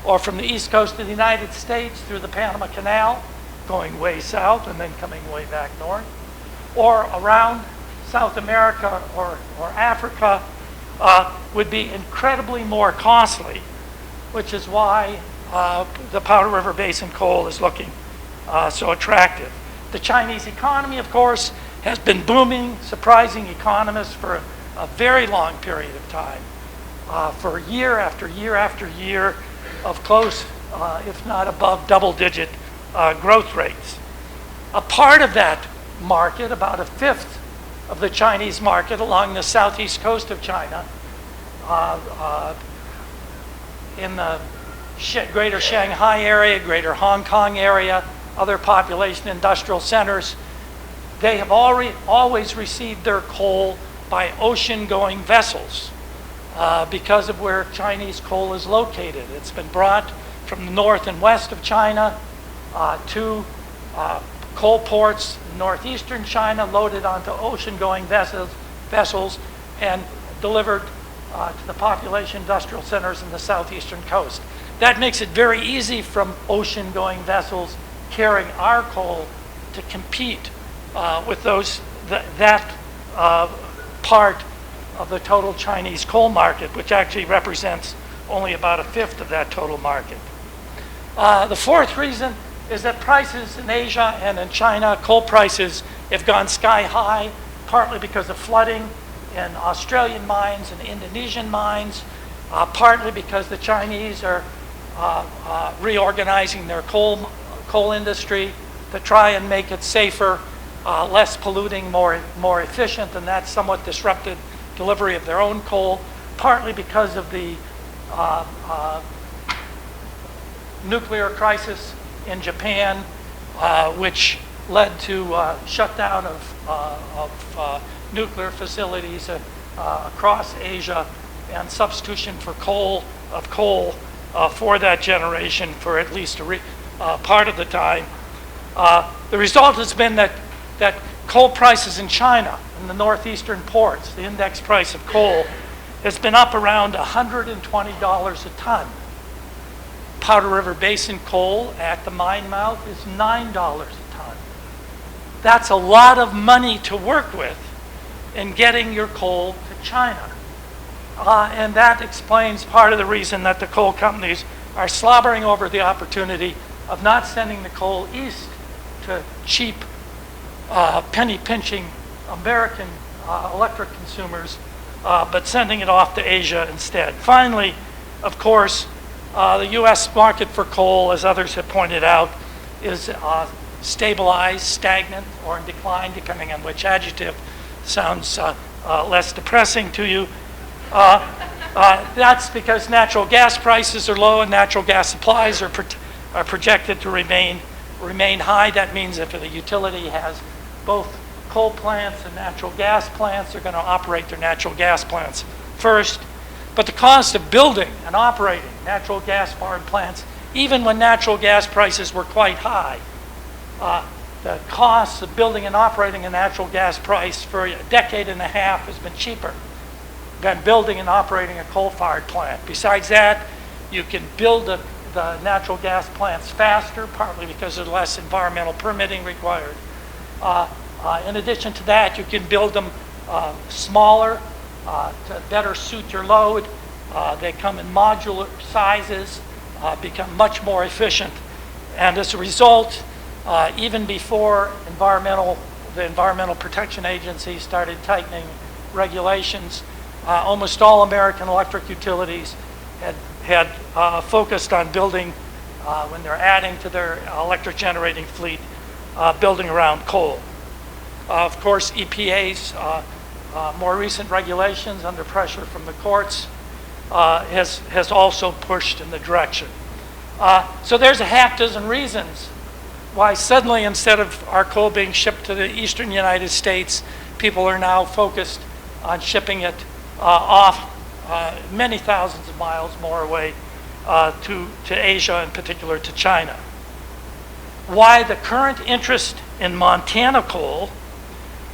or from the East Coast of the United States through the Panama Canal, going way south and then coming way back north, or around South America or Africa, would be incredibly more costly, which is why the Powder River Basin coal is looking so attractive. The Chinese economy, of course, has been booming, surprising economists for a very long period of time, for year after year after year of close, if not above double-digit growth rates. A part of that market, about a fifth of the Chinese market along the southeast coast of China, in the greater Shanghai area, greater Hong Kong area, other population industrial centers, they have always received their coal by ocean-going vessels because of where Chinese coal is located. It's been brought from the north and west of China to coal ports in northeastern China, loaded onto ocean-going vessels and delivered to the population industrial centers in the southeastern coast. That makes it very easy from ocean-going vessels carrying our coal to compete with that part of the total Chinese coal market, which actually represents only about a fifth of that total market. The fourth reason is that prices in Asia and in China, coal prices have gone sky high, partly because of flooding in Australian mines and Indonesian mines, partly because the Chinese are reorganizing their coal industry to try and make it safer, less polluting, more efficient, and that somewhat disrupted delivery of their own coal, partly because of the nuclear crisis in Japan, which led to shutdown of nuclear facilities across Asia and substitution for coal for that generation for at least part of the time. The result has been that coal prices in China, in the northeastern ports, the index price of coal, has been up around $120 a ton. Powder River Basin coal at the mine mouth is $9 a ton. That's a lot of money to work with in getting your coal to China. And that explains part of the reason that the coal companies are slobbering over the opportunity of not sending the coal east to cheap, penny-pinching American electric consumers, but sending it off to Asia instead. Finally, of course, the U.S. market for coal, as others have pointed out, is stabilized, stagnant, or in decline, depending on which adjective sounds less depressing to you. That's because natural gas prices are low and natural gas supplies are projected to remain high. That means if the utility has both coal plants and natural gas plants, they're going to operate their natural gas plants first. But the cost of building and operating natural gas-fired plants, even when natural gas prices were quite high, the cost of building and operating a natural gas price for a decade and a half has been cheaper than building and operating a coal-fired plant. Besides that, you can build the natural gas plants faster, partly because there's less environmental permitting required. In addition to that, you can build them smaller to better suit your load. They come in modular sizes, become much more efficient. And as a result, even before the Environmental Protection Agency started tightening regulations, almost all American electric utilities had focused on building, when they're adding to their electric generating fleet, building around coal. Of course, EPA's more recent regulations under pressure from the courts has also pushed in the direction. So there's a half dozen reasons why suddenly, instead of our coal being shipped to the eastern United States, people are now focused on shipping it off many thousands of miles more away to Asia, in particular to China. Why the current interest in Montana coal,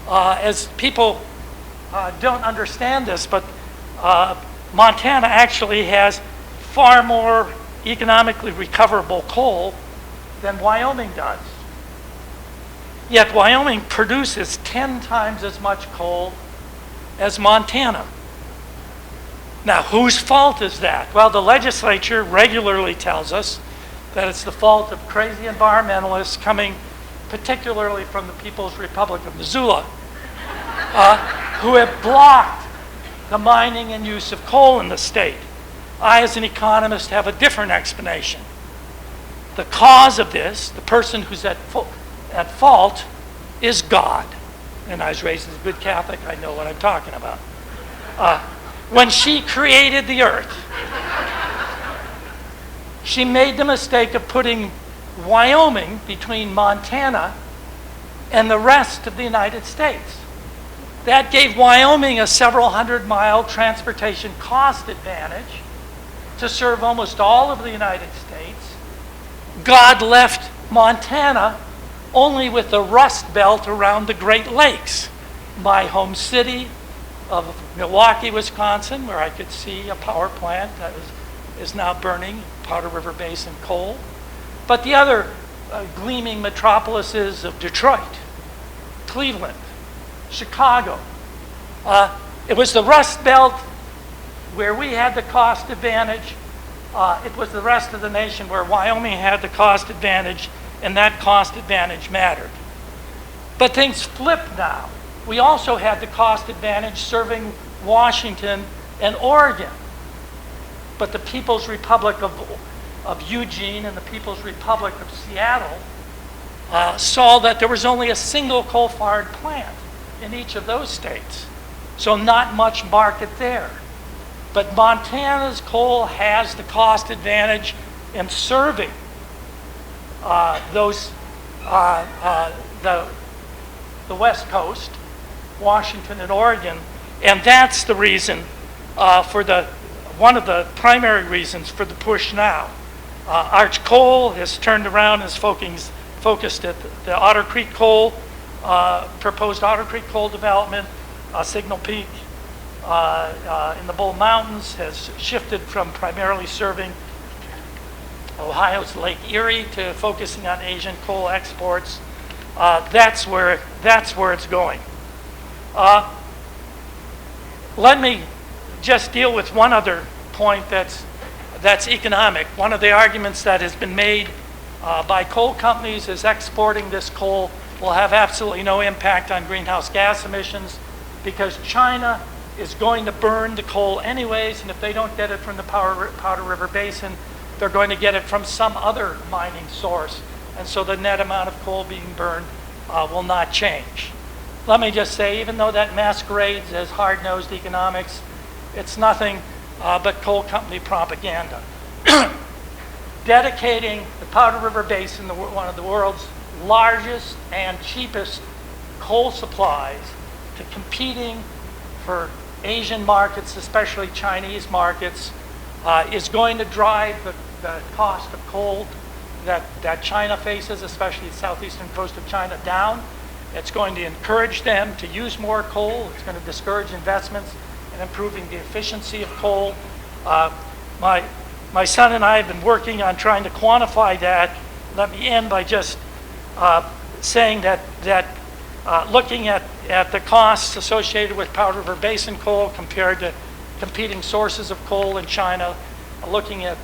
as people don't understand this, but Montana actually has far more economically recoverable coal than Wyoming does. Yet Wyoming produces 10 times as much coal as Montana. Now, whose fault is that? Well, the legislature regularly tells us that it's the fault of crazy environmentalists coming particularly from the People's Republic of Missoula, who have blocked the mining and use of coal in the state. I, as an economist, have a different explanation. The cause of this, the person who's at fault, is God. And I was raised as a good Catholic, I know what I'm talking about. When she created the earth, she made the mistake of putting Wyoming between Montana and the rest of the United States. That gave Wyoming a several hundred-mile transportation cost advantage to serve almost all of the United States. God left Montana only with the rust belt around the Great Lakes. My home city of Milwaukee, Wisconsin, where I could see a power plant that is now burning Powder River Basin coal. But the other gleaming metropolises of Detroit, Cleveland, Chicago. It was the Rust Belt where we had the cost advantage. It was the rest of the nation where Wyoming had the cost advantage, and that cost advantage mattered. But things flipped now. We also had the cost advantage serving Washington and Oregon. But the People's Republic of Eugene and the People's Republic of Seattle saw that there was only a single coal-fired plant in each of those states. So not much market there. But Montana's coal has the cost advantage in serving the West Coast, Washington and Oregon, and that's the reason one of the primary reasons for the push now. Arch Coal has turned around and is focused at the Otter Creek coal, proposed Otter Creek coal development. Signal Peak in the Bull Mountains has shifted from primarily serving Ohio's Lake Erie to focusing on Asian coal exports. That's where it's going. Let me just deal with one other point that's economic. One of the arguments that has been made by coal companies is exporting this coal will have absolutely no impact on greenhouse gas emissions because China is going to burn the coal anyways, and if they don't get it from the Powder River Basin, they're going to get it from some other mining source. And so the net amount of coal being burned will not change. Let me just say, even though that masquerades as hard-nosed economics, it's nothing but coal company propaganda. Dedicating the Powder River Basin, one of the world's largest and cheapest coal supplies, to competing for Asian markets, especially Chinese markets, is going to drive the cost of coal that China faces, especially the southeastern coast of China, down. It's going to encourage them to use more coal. It's going to discourage investments in improving the efficiency of coal. My son and I have been working on trying to quantify that. Let me end by just saying that looking at the costs associated with Powder River Basin coal compared to competing sources of coal in China, looking at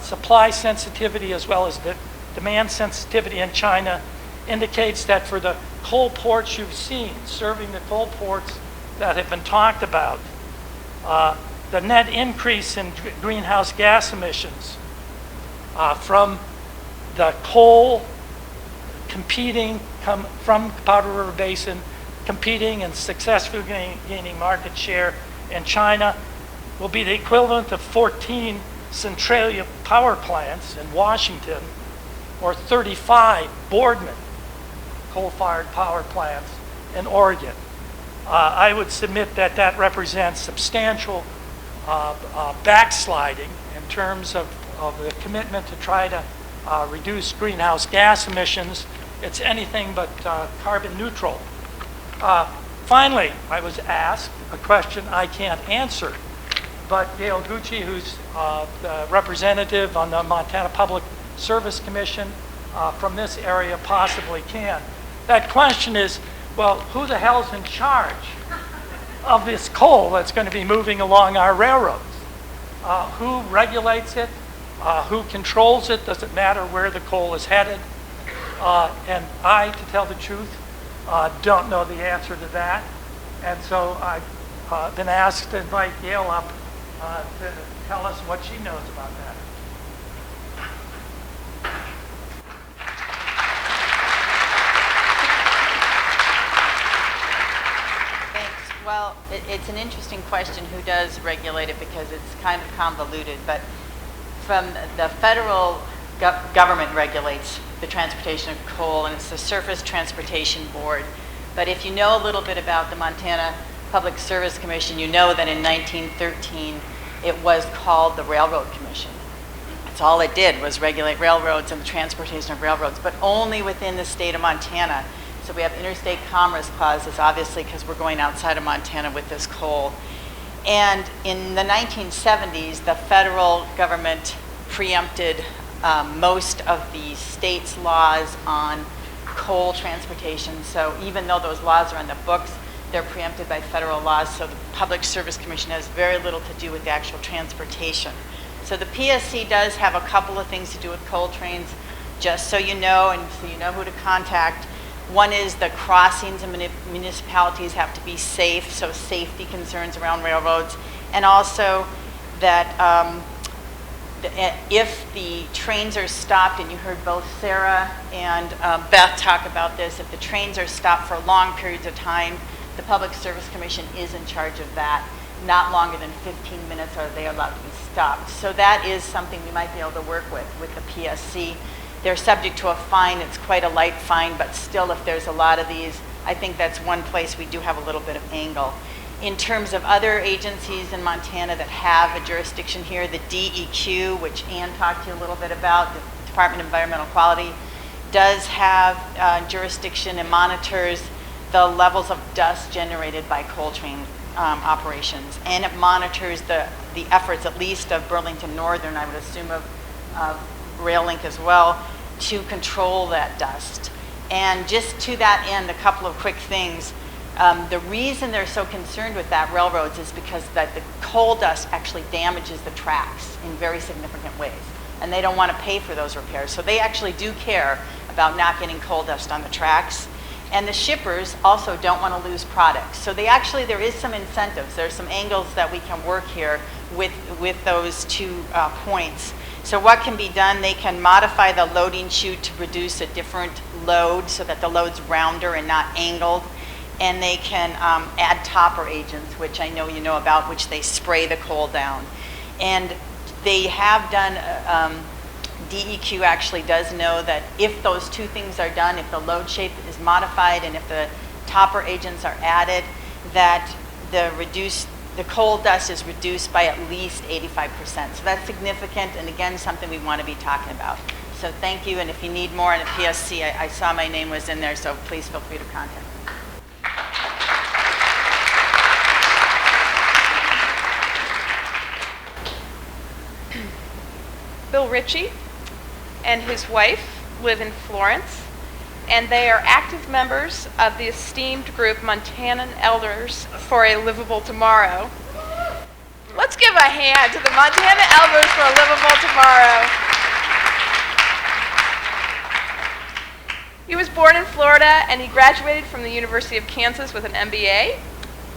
supply sensitivity as well as the demand sensitivity in China, indicates that for the coal ports you've seen, serving the coal ports that have been talked about, the net increase in greenhouse gas emissions from the coal competing from Powder River Basin, competing and successfully gaining market share in China will be the equivalent of 14 Centralia power plants in Washington or 35 Boardman coal-fired power plants in Oregon. I would submit that that represents substantial backsliding in terms of the commitment to try to reduce greenhouse gas emissions. It's anything but carbon neutral. Finally, I was asked a question I can't answer, but Gail Gucci, who's the representative on the Montana Public Service Commission from this area, possibly can. That question is, well, who the hell's in charge of this coal that's going to be moving along our railroads? Who regulates it? Who controls it? Does it matter where the coal is headed? And I, to tell the truth, don't know the answer to that. And so I've been asked to invite Gail up to tell us what she knows about that. Thanks. Well, it's an interesting question, who does regulate it, because it's kind of convoluted. But from the federal government regulates the transportation of coal, and it's the Surface Transportation Board. But if you know a little bit about the Montana Public Service Commission, you know that in 1913 it was called the Railroad Commission. That's all it did, was regulate railroads and the transportation of railroads, but only within the state of Montana. So we have interstate commerce clauses, obviously, because we're going outside of Montana with this coal. And in the 1970s, the federal government preempted most of the state's laws on coal transportation. So even though those laws are on the books, they're preempted by federal laws. So the Public Service Commission has very little to do with the actual transportation. So the PSC does have a couple of things to do with coal trains, just so you know, and so you know who to contact. One is the crossings in municipalities have to be safe, so safety concerns around railroads, and also that if the trains are stopped, and you heard both Sarah and Beth talk about this, if the trains are stopped for long periods of time, the Public Service Commission is in charge of that. Not longer than 15 minutes are they allowed to be stopped. So that is something we might be able to work with the PSC. They're subject to a fine. It's quite a light fine, but still, if there's a lot of these, I think that's one place we do have a little bit of angle. In terms of other agencies in Montana that have a jurisdiction here, the DEQ, which Ann talked to you a little bit about, the Department of Environmental Quality, does have jurisdiction and monitors the levels of dust generated by coal train operations. And it monitors the efforts, at least of Burlington Northern, I would assume of Rail Link as well, to control that dust. And just to that end, a couple of quick things. The reason they're so concerned with that, railroads, is because that the coal dust actually damages the tracks in very significant ways. And they don't want to pay for those repairs. So they actually do care about not getting coal dust on the tracks. And the shippers also don't want to lose products. So there is some incentives. There's some angles that we can work here with those 2 points. So what can be done? They can modify the loading chute to produce a different load so that the load's rounder and not angled. And they can add topper agents, which I know you know about, which they spray the coal down. And they have done, DEQ actually does know that if those 2 things are done, if the load shape is modified and if the topper agents are added, that the coal dust is reduced by at least 85%. So that's significant, and again, something we want to be talking about. So thank you, and if you need more on the PSC, I saw my name was in there, so please feel free to contact me. Bill Ritchie and his wife live in Florence, and they are active members of the esteemed group Montana Elders for a Livable Tomorrow. Let's give a hand to the Montana Elders for a Livable Tomorrow. He was born in Florida, and he graduated from the University of Kansas with an MBA.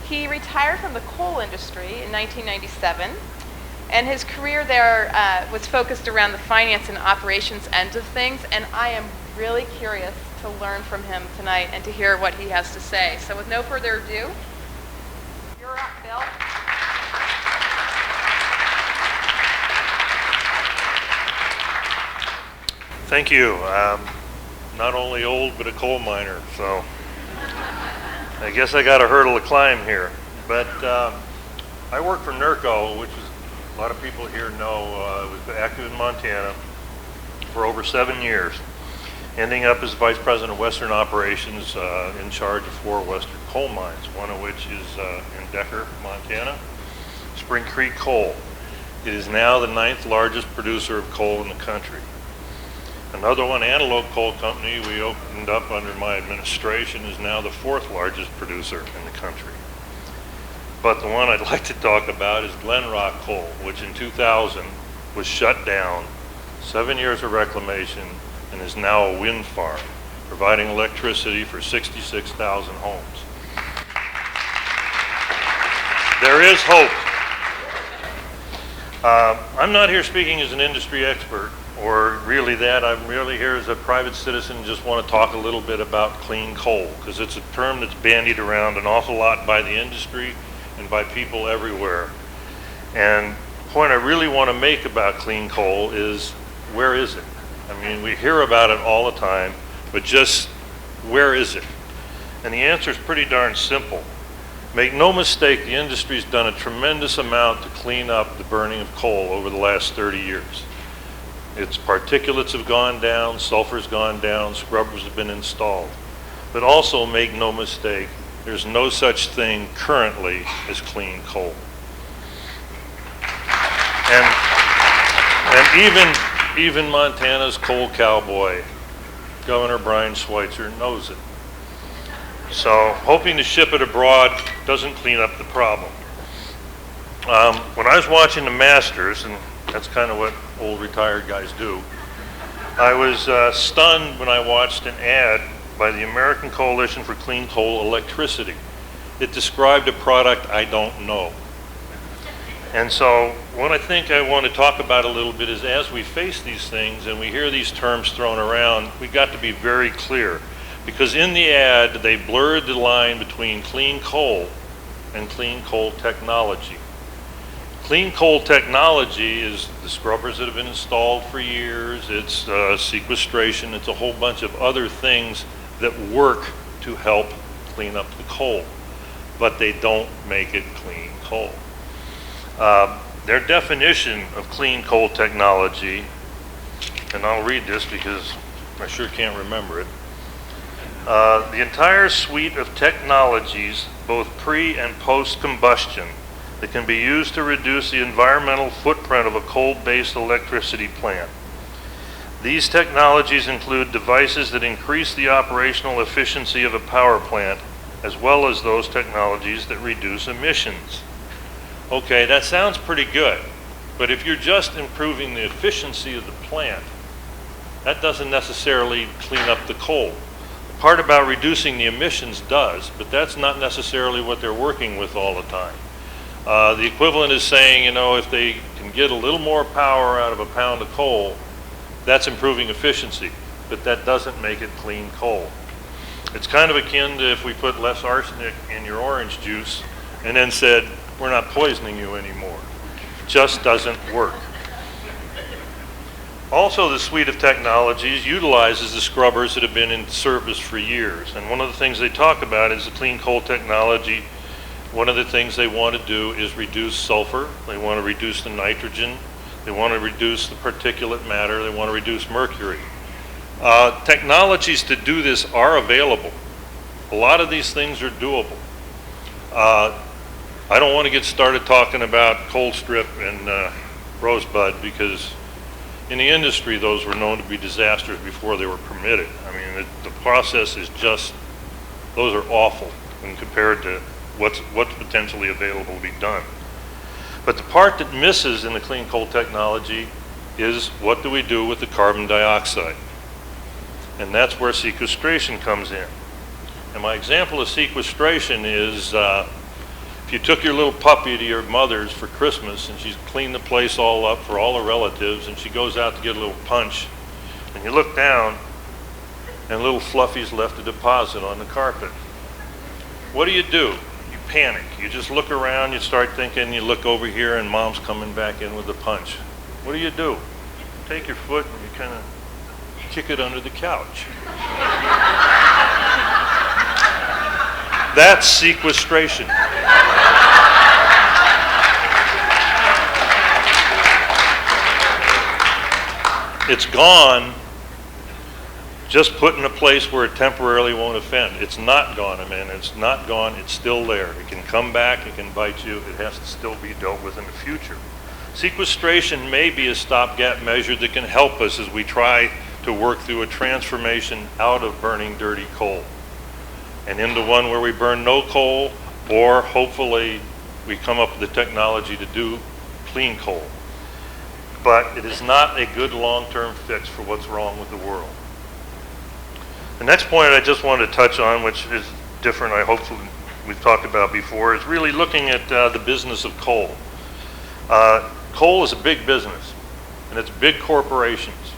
He retired from the coal industry in 1997, and his career there was focused around the finance and operations end of things, and I am really curious to learn from him tonight and to hear what he has to say. So with no further ado, you're up, Bill. Thank you. Not only old, but a coal miner, so I guess I got a hurdle to climb here. But I work for NERCO, which is, a lot of people here know, was active in Montana for over 7 years, ending up as Vice President of Western Operations in charge of 4 western coal mines, one of which is in Decker, Montana, Spring Creek Coal. It is now the 9th largest producer of coal in the country. Another one, Antelope Coal Company, we opened up under my administration, is now the 4th largest producer in the country. But the one I'd like to talk about is Glenrock Coal, which in 2000 was shut down, 7 years of reclamation, and is now a wind farm, providing electricity for 66,000 homes. There is hope. I'm not here speaking as an industry expert, or really that. I'm really here as a private citizen and just want to talk a little bit about clean coal, because it's a term that's bandied around an awful lot by the industry and by people everywhere. And the point I really want to make about clean coal is, where is it? I mean, we hear about it all the time, but just where is it? And the answer is pretty darn simple. Make no mistake, the industry's done a tremendous amount to clean up the burning of coal over the last 30 years. Its particulates have gone down, sulfur's gone down, scrubbers have been installed. But also make no mistake, there's no such thing currently as clean coal. And even Montana's coal cowboy, Governor Brian Schweitzer, knows it. So hoping to ship it abroad doesn't clean up the problem. When I was watching the Masters, and that's kind of what old retired guys do, I was stunned when I watched an ad by the American Coalition for Clean Coal Electricity. It described a product I don't know. And so what I think I want to talk about a little bit is, as we face these things and we hear these terms thrown around, we got to be very clear. Because in the ad, they blurred the line between clean coal and clean coal technology. Clean coal technology is the scrubbers that have been installed for years, it's sequestration, it's a whole bunch of other things that work to help clean up the coal, but they don't make it clean coal. Their definition of clean coal technology, and I'll read this because I sure can't remember it. The entire suite of technologies, both pre and post combustion, that can be used to reduce the environmental footprint of a coal-based electricity plant. These technologies include devices that increase the operational efficiency of a power plant, as well as those technologies that reduce emissions. Okay, that sounds pretty good, but if you're just improving the efficiency of the plant, that doesn't necessarily clean up the coal. The part about reducing the emissions does, but that's not necessarily what they're working with all the time. The equivalent is saying, you know, if they can get a little more power out of a pound of coal, that's improving efficiency, but that doesn't make it clean coal. It's kind of akin to if we put less arsenic in your orange juice and then said, we're not poisoning you anymore. It just doesn't work. Also, the suite of technologies utilizes the scrubbers that have been in service for years. And one of the things they talk about is the clean coal technology. One of the things they want to do is reduce sulfur. They want to reduce the nitrogen. They want to reduce the particulate matter. They want to reduce mercury. Technologies to do this are available. A lot of these things are doable. I don't want to get started talking about Coal Strip and Rosebud, because In the industry, those were known to be disasters before they were permitted. I mean, the process is just, those are awful when compared to what's potentially available to be done. But the part that misses in the clean coal technology is what do we do with the carbon dioxide? And that's where sequestration comes in. And my example of sequestration is if you took your little puppy to your mother's for Christmas and she's cleaned the place all up for all her relatives and she goes out to get a little punch and you look down and little Fluffy's left a deposit on the carpet. What do? You panic. You just look around, you start thinking, you look over here and mom's coming back in with the punch. What do? You take your foot and you kind of kick it under the couch. That's sequestration. It's gone, just put in a place where it temporarily won't offend. It's not gone, it's not gone, it's still there. It can come back, it can bite you, it has to still be dealt with in the future. Sequestration may be a stopgap measure that can help us as we try to work through a transformation out of burning dirty coal and into one where we burn no coal, or hopefully we come up with the technology to do clean coal. But it is not a good long-term fix for what's wrong with the world. The next point I just wanted to touch on, which is different, I hope we've talked about before, is really looking at the business of coal. Coal is a big business, and it's big corporations.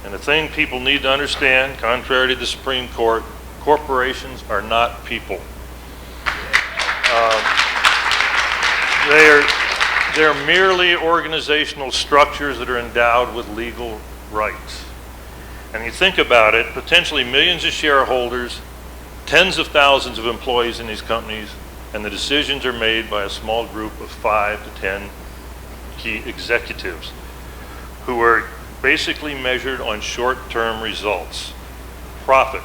And the thing people need to understand, contrary to the Supreme Court, corporations are not people. They're merely organizational structures that are endowed with legal rights. And you think about it, potentially millions of shareholders, tens of thousands of employees in these companies, and the decisions are made by a small group of 5 to 10 key executives who are basically measured on short-term results, profit,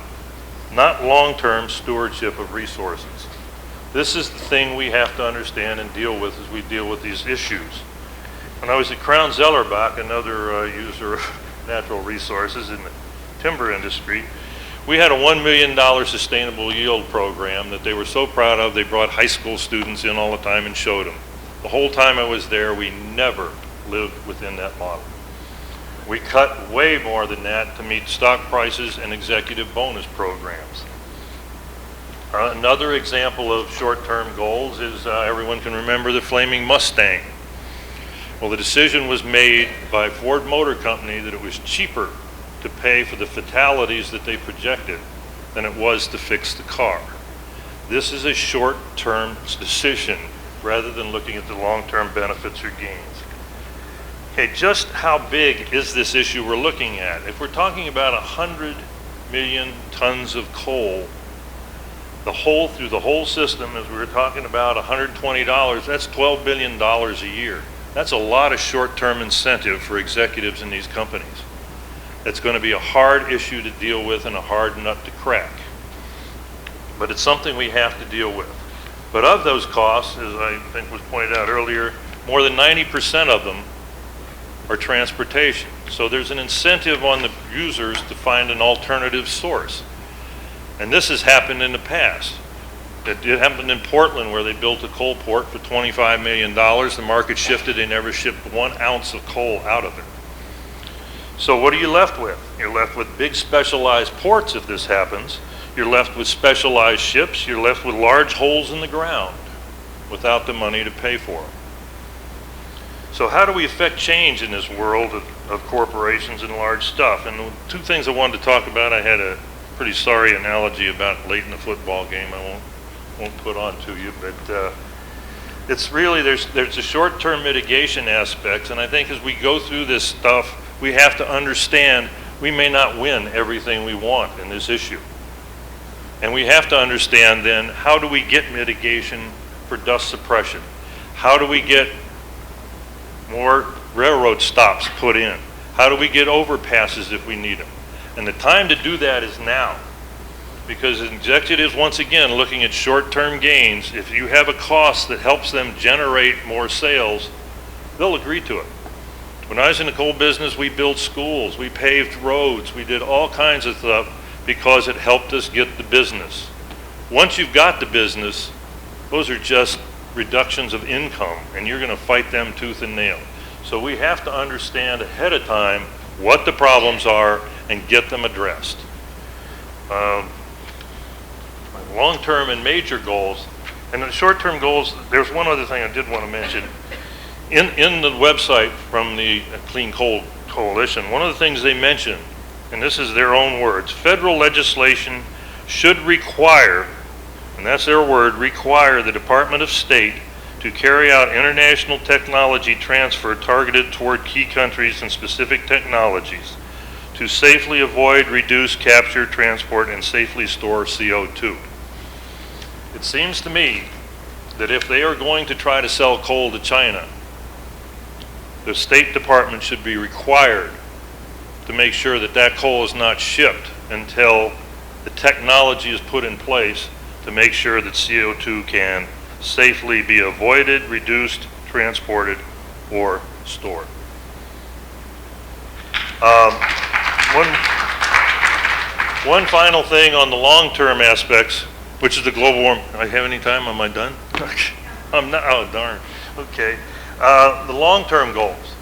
not long-term stewardship of resources. This is the thing we have to understand and deal with as we deal with these issues. When I was at Crown Zellerbach, another user of natural resources in the timber industry, we had a $1 million sustainable yield program that they were so proud of, they brought high school students in all the time and showed them. The whole time I was there, we never lived within that model. We cut way more than that to meet stock prices and executive bonus programs. Another example of short-term goals is everyone can remember the Flaming Mustang. Well, the decision was made by Ford Motor Company that it was cheaper to pay for the fatalities that they projected than it was to fix the car. This is a short-term decision rather than looking at the long-term benefits or gains. Okay, just how big is this issue we're looking at? If we're talking about 100 million tons of coal, through the whole system, as we were talking about $120, that's $12 billion a year. That's a lot of short-term incentive for executives in these companies. It's going to be a hard issue to deal with and a hard nut to crack. But it's something we have to deal with. But of those costs, as I think was pointed out earlier, more than 90% of them are transportation. So there's an incentive on the users to find an alternative source. And this has happened in the past. It happened in Portland where they built a coal port for $25 million. The market shifted, they never shipped 1 ounce of coal out of it. So what are you left with? You're left with big specialized ports if this happens. You're left with specialized ships. You're left with large holes in the ground without the money to pay for them. So how do we affect change in this world of corporations and large stuff? And the 2 things I wanted to talk about, I had a pretty sorry analogy about late in the football game I won't put on to you, but it's really, there's a short-term mitigation aspect, and I think as we go through this stuff, we have to understand we may not win everything we want in this issue. And we have to understand then, how do we get mitigation for dust suppression? How do we get more railroad stops put in? How do we get overpasses if we need them? And the time to do that is now. Because executives, once again, looking at short-term gains, if you have a cost that helps them generate more sales, they'll agree to it. When I was in the coal business, we built schools, we paved roads, we did all kinds of stuff because it helped us get the business. Once you've got the business, those are just reductions of income, and you're going to fight them tooth and nail. So we have to understand ahead of time what the problems are and get them addressed. Long-term and major goals, and the short-term goals, there's one other thing I did want to mention. In the website from the Clean Coal Coalition, one of the things they mention, and this is their own words, federal legislation should require, and that's their word, require the Department of State to carry out international technology transfer targeted toward key countries and specific technologies to safely avoid, reduce, capture, transport, and safely store CO2. It seems to me that if they are going to try to sell coal to China, the State Department should be required to make sure that that coal is not shipped until the technology is put in place to make sure that CO2 can safely be avoided, reduced, transported, or stored. One final thing on the long-term aspects, which is the global warming. Do I have any time? Am I done? I'm not. Oh, darn. Okay. The long-term goals.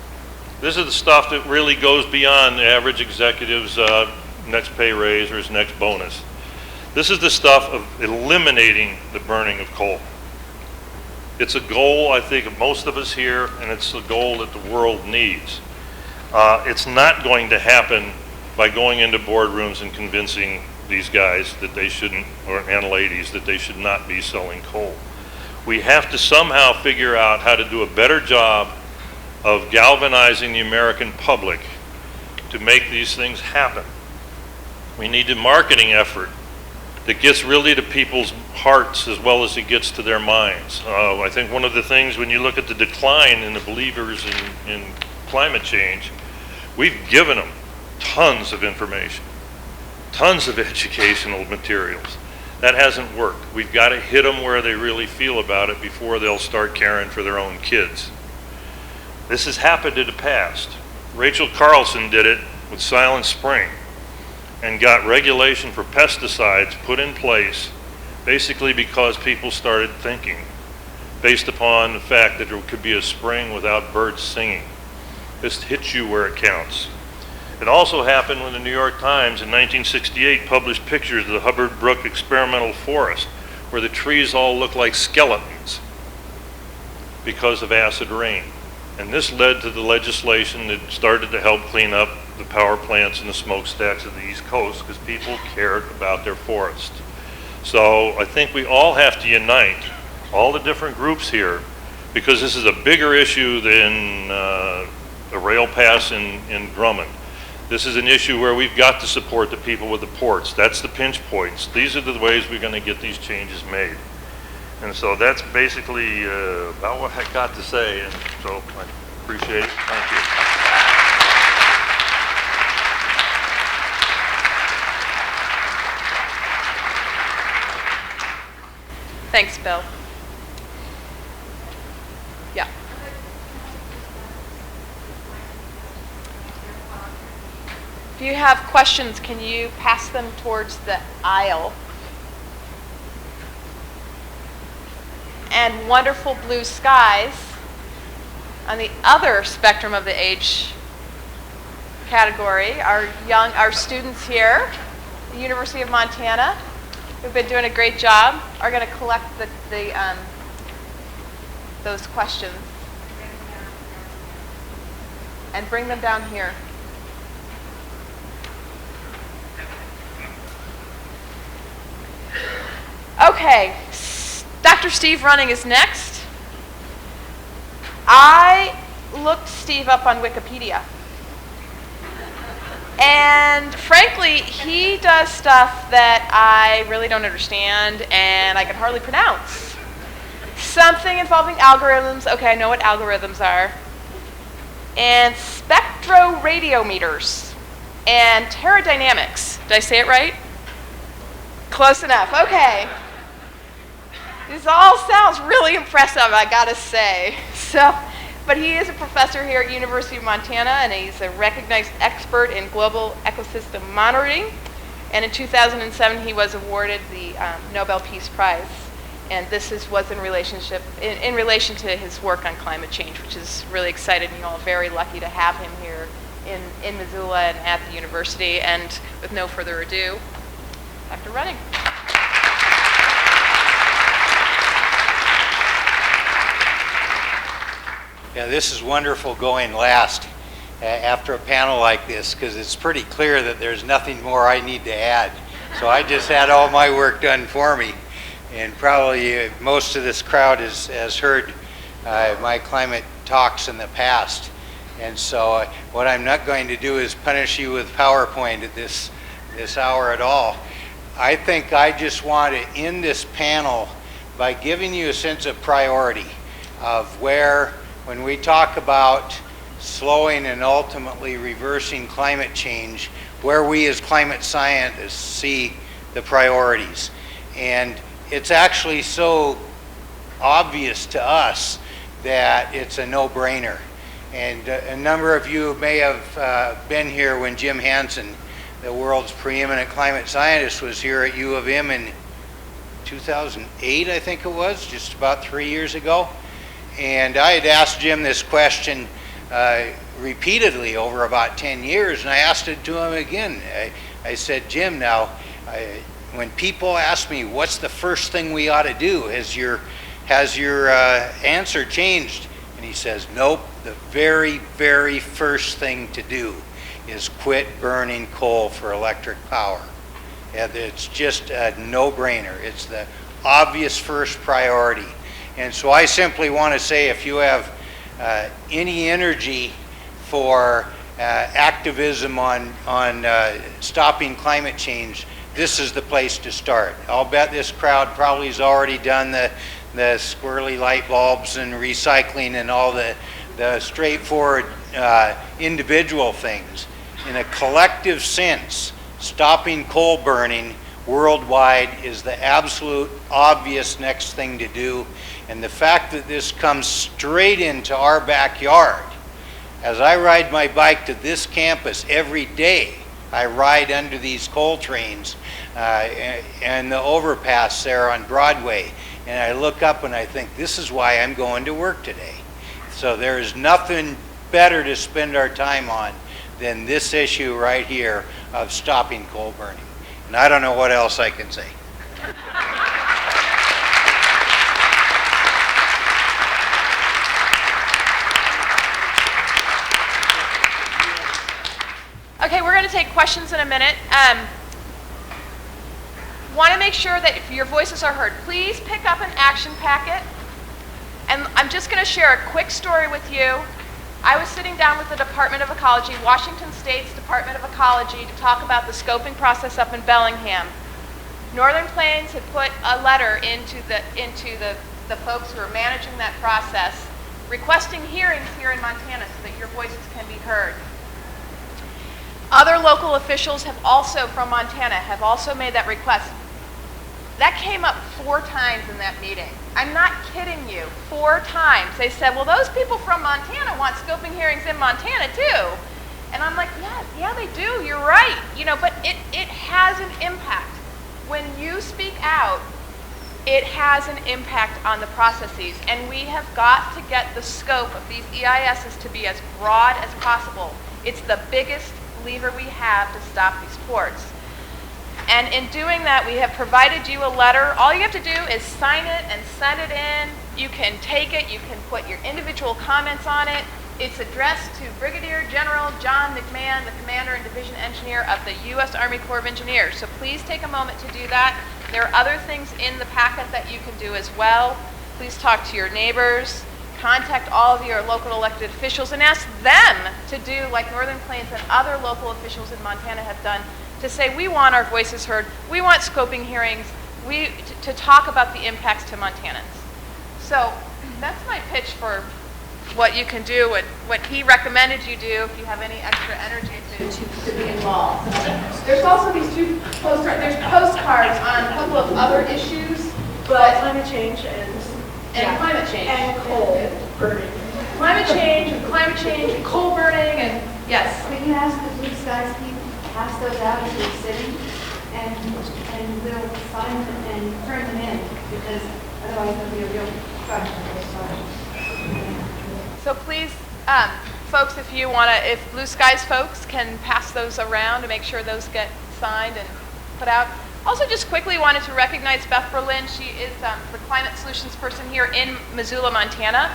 This is the stuff that really goes beyond the average executive's next pay raise or his next bonus. This is the stuff of eliminating the burning of coal. It's a goal, I think, of most of us here, and it's a goal that the world needs. It's not going to happen by going into boardrooms and convincing these guys that they shouldn't, and ladies, that they should not be selling coal. We have to somehow figure out how to do a better job of galvanizing the American public to make these things happen. We need a marketing effort that gets really to people's hearts as well as it gets to their minds. I think one of the things when you look at the decline in the believers in climate change, we've given them tons of information, tons of educational materials. That hasn't worked. We've got to hit them where they really feel about it before they'll start caring for their own kids. This has happened in the past. Rachel Carlson did it with Silent Spring and got regulation for pesticides put in place basically because people started thinking based upon the fact that there could be a spring without birds singing. This hits you where it counts. It also happened when the New York Times in 1968 published pictures of the Hubbard Brook Experimental Forest where the trees all look like skeletons because of acid rain. And this led to the legislation that started to help clean up the power plants and the smokestacks of the East Coast because people cared about their forest. So I think we all have to unite, all the different groups here, because this is a bigger issue than the rail pass in Drummond. This is an issue where we've got to support the people with the ports. That's the pinch points. These are the ways we're going to get these changes made. And so that's basically about what I got to say. And so I appreciate it. Thank you. Thanks, Bill. Yeah. If you have questions, can you pass them towards the aisle? And wonderful blue skies on the other spectrum of the age category. Our students here at the University of Montana, who've been doing a great job, are going to collect those questions and bring them down here. Okay, Dr. Steve Running is next. I looked Steve up on Wikipedia. And frankly, he does stuff that I really don't understand and I can hardly pronounce. Something involving algorithms. Okay, I know what algorithms are. And spectroradiometers and pterodynamics. Did I say it right? Close enough. Okay. This all sounds really impressive, I gotta say. So But he is a professor here at University of Montana, and he's a recognized expert in global ecosystem monitoring. And in 2007, he was awarded the Nobel Peace Prize. And this was in relation to his work on climate change, which is really exciting. You all are very lucky to have him here in Missoula and at the university. And with no further ado, Dr. Running. Yeah, this is wonderful going last after a panel like this, because it's pretty clear that there's nothing more I need to add. So I just had all my work done for me. And probably most of this crowd has heard my climate talks in the past. And so what I'm not going to do is punish you with PowerPoint at this hour at all. I think I just want to end this panel by giving you a sense of priority of where, when we talk about slowing and ultimately reversing climate change, where we as climate scientists see the priorities. And it's actually so obvious to us that it's a no-brainer. And a number of you may have been here when Jim Hansen, the world's preeminent climate scientist, was here at U of M in 2008, I think it was, just about 3 years ago. And I had asked Jim this question repeatedly over about 10 years, and I asked it to him again. I said, Jim, now, when people ask me what's the first thing we ought to do, has your answer changed? And he says, nope, the very, very first thing to do is quit burning coal for electric power. It's just a no-brainer. It's the obvious first priority. And so I simply want to say, if you have any energy for activism on stopping climate change, this is the place to start. I'll bet this crowd probably has already done the squirrely light bulbs and recycling and all the straightforward individual things. In a collective sense, stopping coal burning worldwide is the absolute obvious next thing to do. And the fact that this comes straight into our backyard, as I ride my bike to this campus every day, I ride under these coal trains and the overpass there on Broadway, and I look up and I think, this is why I'm going to work today. So there is nothing better to spend our time on than this issue right here of stopping coal burning. And I don't know what else I can say. Okay, we're going to take questions in a minute. Want to make sure that if your voices are heard, please pick up an action packet. And I'm just going to share a quick story with you. I was sitting down with the Department of Ecology, Washington State's Department of Ecology, to talk about the scoping process up in Bellingham. Northern Plains had put a letter into the folks who are managing that process, requesting hearings here in Montana so that your voices can be heard. Other local officials have also, from Montana, have also made that request. That came up 4 times in that meeting. I'm not kidding you, 4 times. They said, well, those people from Montana want scoping hearings in Montana too. And I'm like, yeah, they do, you're right. But it has an impact. When you speak out, it has an impact on the processes. And we have got to get the scope of these EISs to be as broad as possible. It's the biggest lever we have to stop these ports. And in doing that, we have provided you a letter. All you have to do is sign it and send it in. You can take it, you can put your individual comments on it. It's addressed to Brigadier General John McMahon, the Commander and Division Engineer of the U.S. Army Corps of Engineers. So please take a moment to do that. There are other things in the packet that you can do as well. Please talk to your neighbors. Contact all of your local elected officials and ask them to do like Northern Plains and other local officials in Montana have done, to say we want our voices heard, we want scoping hearings, to talk about the impacts to Montanans. So that's my pitch for what you can do and what he recommended you do if you have any extra energy to be involved. There's also these 2 postcards. There's postcards on a couple of other issues, but climate change and climate change and coal burning. climate change and coal burning and, yes. We can ask the Blue Skies people to pass those out to the city, and we'll sign them and turn them in, because otherwise there'll be a real crush on those sides. So please, folks, if Blue Skies folks can pass those around to make sure those get signed and put out. Also, just quickly wanted to recognize Beth Berlin. She is the climate solutions person here in Missoula, Montana.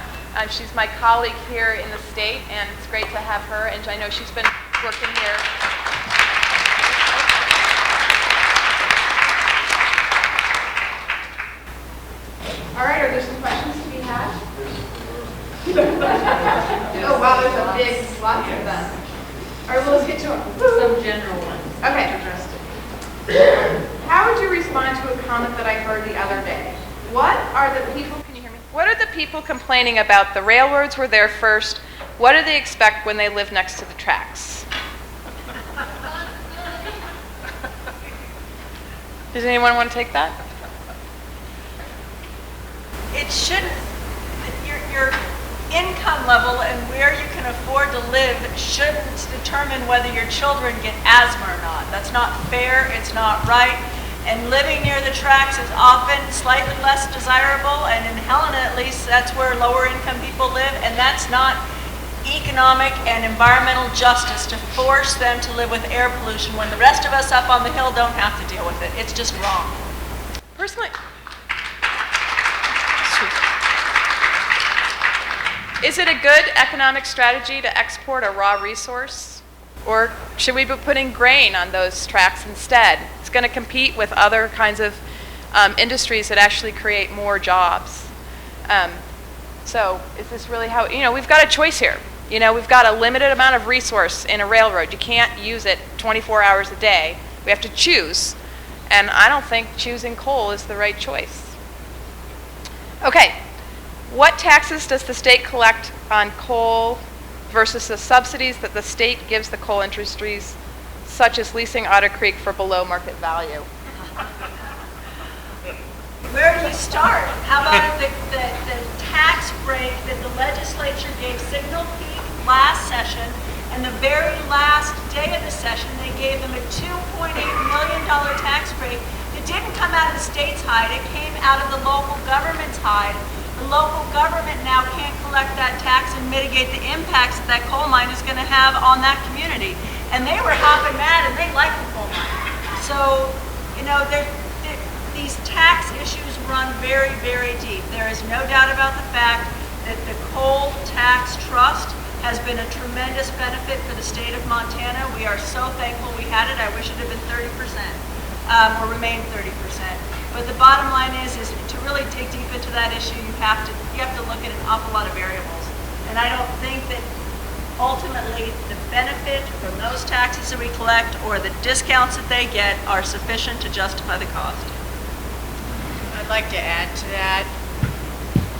She's my colleague here in the state, and it's great to have her. And I know she's been working here. All right, are there some questions to be had? Oh, wow, there's a big, lots of them. All right, well, let's get to them. Some general ones. Okay. How would you respond to a comment that I heard the other day? What are the people, can you hear me? What are the people complaining about the railroads were there first? What do they expect when they live next to the tracks? Does anyone want to take that? It shouldn't, your income level and where you can afford to live shouldn't determine whether your children get asthma or not. That's not fair, it's not right. And living near the tracks is often slightly less desirable, and in Helena at least, that's where lower income people live, and that's not economic and environmental justice to force them to live with air pollution when the rest of us up on the hill don't have to deal with it. It's just wrong. Personally, is it a good economic strategy to export a raw resource? Or should we be putting grain on those tracks instead? It's going to compete with other kinds of industries that actually create more jobs. So is this really how, we've got a choice here. We've got a limited amount of resource in a railroad. You can't use it 24 hours a day. We have to choose. And I don't think choosing coal is the right choice. Okay. What taxes does the state collect on coal versus the subsidies that the state gives the coal industries, such as leasing Otter Creek for below market value? Where do you start? How about the tax break that the legislature gave Signal Peak last session, and the very last day of the session they gave them a $2.8 million tax break that didn't come out of the state's hide, it came out of the local government's hide. The local government now can't collect that tax and mitigate the impacts that coal mine is going to have on that community. And they were hopping mad, and they like the coal mine. So, these tax issues run very, very deep. There is no doubt about the fact that the coal tax trust has been a tremendous benefit for the state of Montana. We are so thankful we had it. I wish it had been 30%, or remained 30%. But the bottom line is to really dig deep into that issue, you have to look at an awful lot of variables. And I don't think that ultimately the benefit from those taxes that we collect or the discounts that they get are sufficient to justify the cost. I'd like to add to that.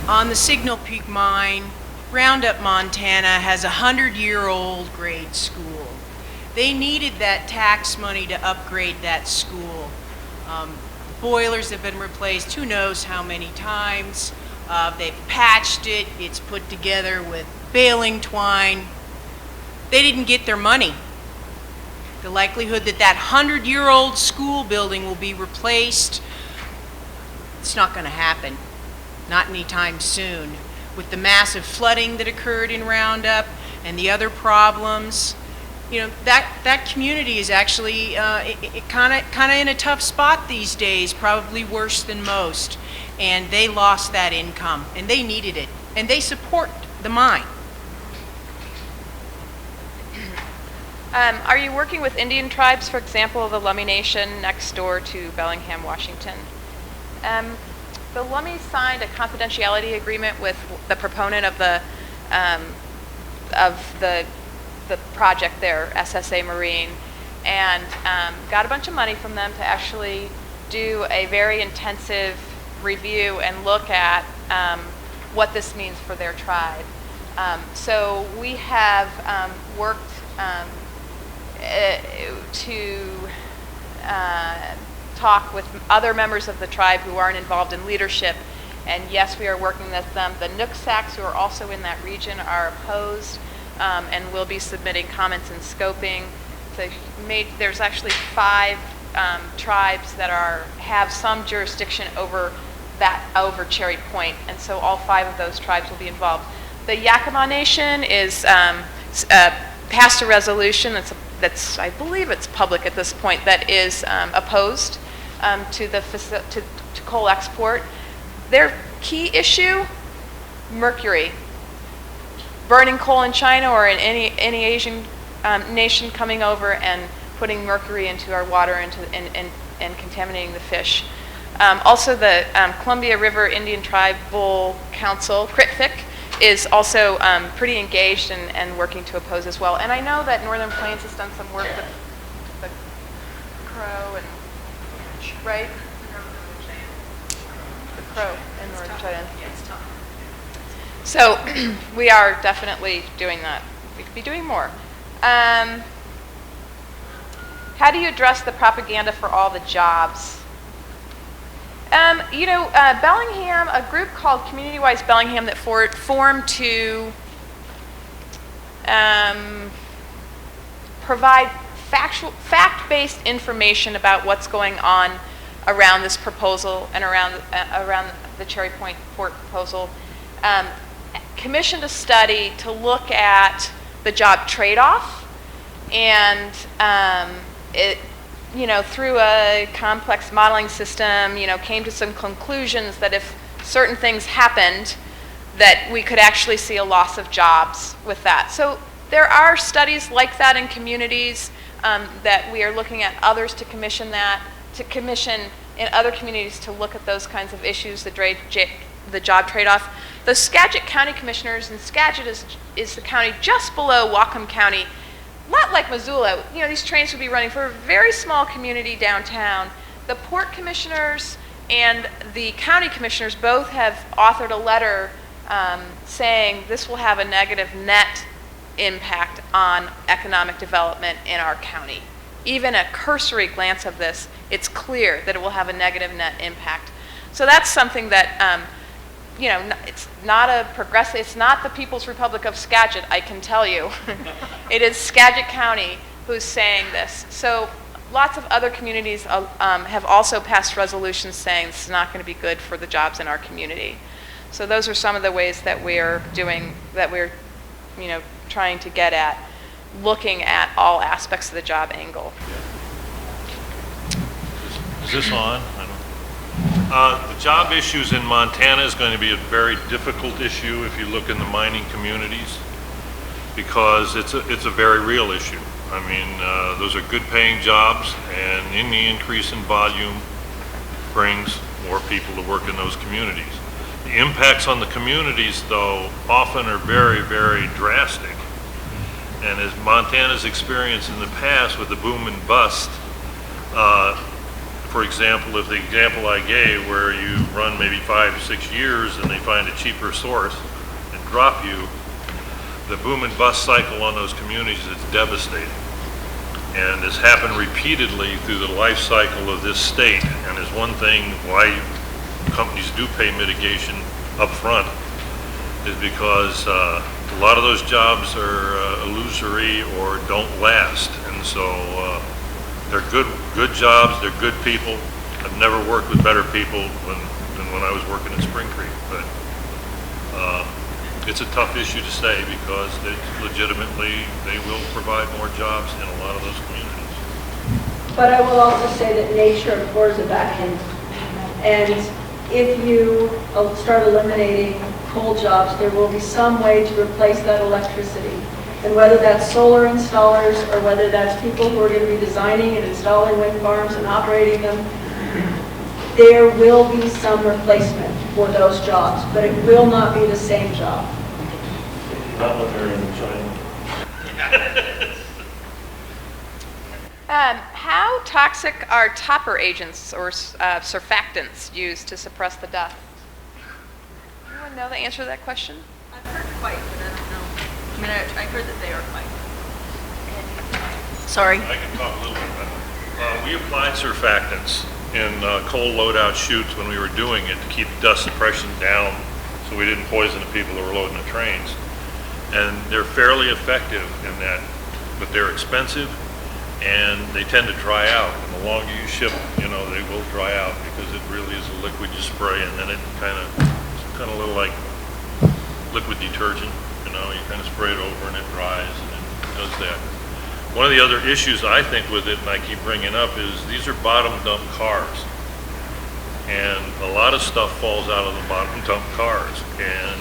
On the Signal Peak mine, Roundup, Montana has a 100-year-old grade school. They needed that tax money to upgrade that school. Boilers have been replaced who knows how many times. They've patched it. It's put together with baling twine. They didn't get their money. The likelihood that that 100-year-old school building will be replaced, it's not going to happen. Not anytime soon. With the massive flooding that occurred in Roundup and the other problems, that community is actually kind of in a tough spot these days, probably worse than most. And they lost that income, and they needed it, and they support the mine. Are you working with Indian tribes, for example, the Lummi Nation next door to Bellingham, Washington? The Lummi signed a confidentiality agreement with the proponent of the project there, SSA Marine, and got a bunch of money from them to actually do a very intensive review and look at what this means for their tribe. So we have worked to talk with other members of the tribe who aren't involved in leadership And yes, we are working with them. The Nooksaks, who are also in that region, are opposed and will be submitting comments and scoping. There's actually 5 tribes that have some jurisdiction over Cherry Point, and so all 5 of those tribes will be involved. The Yakima Nation is passed a resolution that's I believe it's public at this point, that is opposed to coal export. Their key issue: mercury. Burning coal in China or in any Asian nation coming over and putting mercury into our water and contaminating the fish. Also, the Columbia River Indian Tribal Council, CRITFIC, is also pretty engaged and working to oppose as well. And I know that Northern Plains has done some work with the Crow and, right? The Crow in Northern China. So we are definitely doing that. We could be doing more. How do you address the propaganda for all the jobs? Bellingham, a group called Community Wise Bellingham that formed to provide fact-based information about what's going on around this proposal and around the Cherry Point port proposal, commissioned a study to look at the job trade-off, and through a complex modeling system, came to some conclusions that if certain things happened, that we could actually see a loss of jobs with that. So there are studies like that in communities that we are looking at others to commission in other communities to look at those kinds of issues, the job trade-off. The Skagit County Commissioners, and Skagit is the county just below Whatcom County. A lot like Missoula, these trains would be running for a very small community downtown. The port commissioners and the county commissioners both have authored a letter saying this will have a negative net impact on economic development in our county. Even a cursory glance of this, it's clear that it will have a negative net impact. So that's something that, it's not a progressive, it's not the People's Republic of Skagit, I can tell you. It is Skagit County who's saying this. So lots of other communities have also passed resolutions saying this is not going to be good for the jobs in our community. So those are some of the ways that we're trying to get at looking at all aspects of the job angle. Is this on? The job issues in Montana is going to be a very difficult issue if you look in the mining communities, because it's a very real issue. I mean, those are good paying jobs, and any increase in volume brings more people to work in those communities. The impacts on the communities, though, often are very, very drastic. And as Montana's experienced in the past with the boom and bust, for example, if the example I gave where you run maybe 5 or 6 years and they find a cheaper source and drop you, the boom and bust cycle on those communities is devastating. And has happened repeatedly through the life cycle of this state, and is one thing why companies do pay mitigation up front, is because a lot of those jobs are illusory or don't last. And so they're good jobs, they're good people. I've never worked with better people than when I was working at Spring Creek, but it's a tough issue to say because legitimately they will provide more jobs in a lot of those communities. But I will also say that nature abhors a vacuum. And if you start eliminating coal jobs, there will be some way to replace that electricity. And whether that's solar installers or whether that's people who are going to be designing and installing wind farms and operating them, there will be some replacement for those jobs, but it will not be the same job. Not what they're in China. How toxic are topper agents or surfactants used to suppress the dust? Anyone know the answer to that question? I've heard quite, but I don't know. I mean, I heard that they are quite. Sorry. I can talk a little bit about it. We applied surfactants in coal loadout chutes when we were doing it to keep dust suppression down so we didn't poison the people that were loading the trains. And they're fairly effective in that, but they're expensive and they tend to dry out. And the longer you ship, you know, they will dry out because it really is a liquid you spray, and then it kind of a little like liquid detergent. You know, you kind of spray it over and it dries and it does that. One of the other issues I think with it, and I keep bringing up, is these are bottom dump cars. And a lot of stuff falls out of the bottom dump cars, and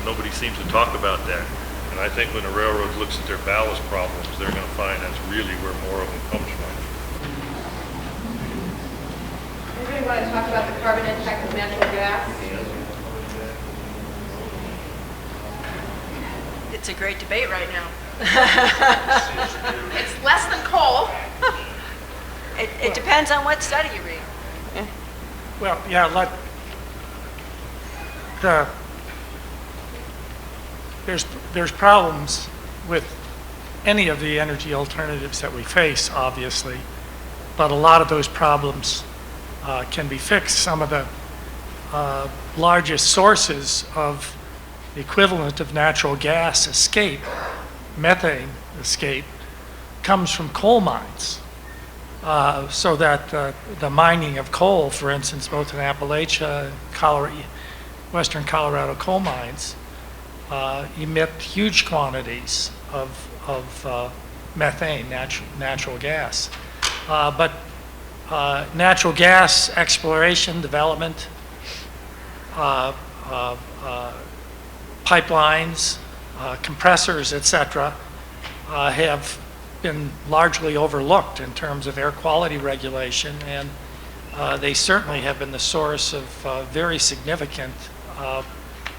nobody seems to talk about that. And I think when the railroad looks at their ballast problems, they're going to find that's really where more of them comes from. Anybody want to talk about the carbon impact of natural gas? It's a great debate right now. It's less than coal. It depends on what study you read. Well, yeah, there's problems with any of the energy alternatives that we face, obviously, but a lot of those problems can be fixed. Some of the largest sources of the equivalent of natural gas escape, methane escape, comes from coal mines. So that the mining of coal, for instance, both in Appalachia and Western Colorado coal mines, emit huge quantities of methane, natural gas. But natural gas exploration, development, pipelines, compressors, etc., have been largely overlooked in terms of air quality regulation, and they certainly have been the source of very significant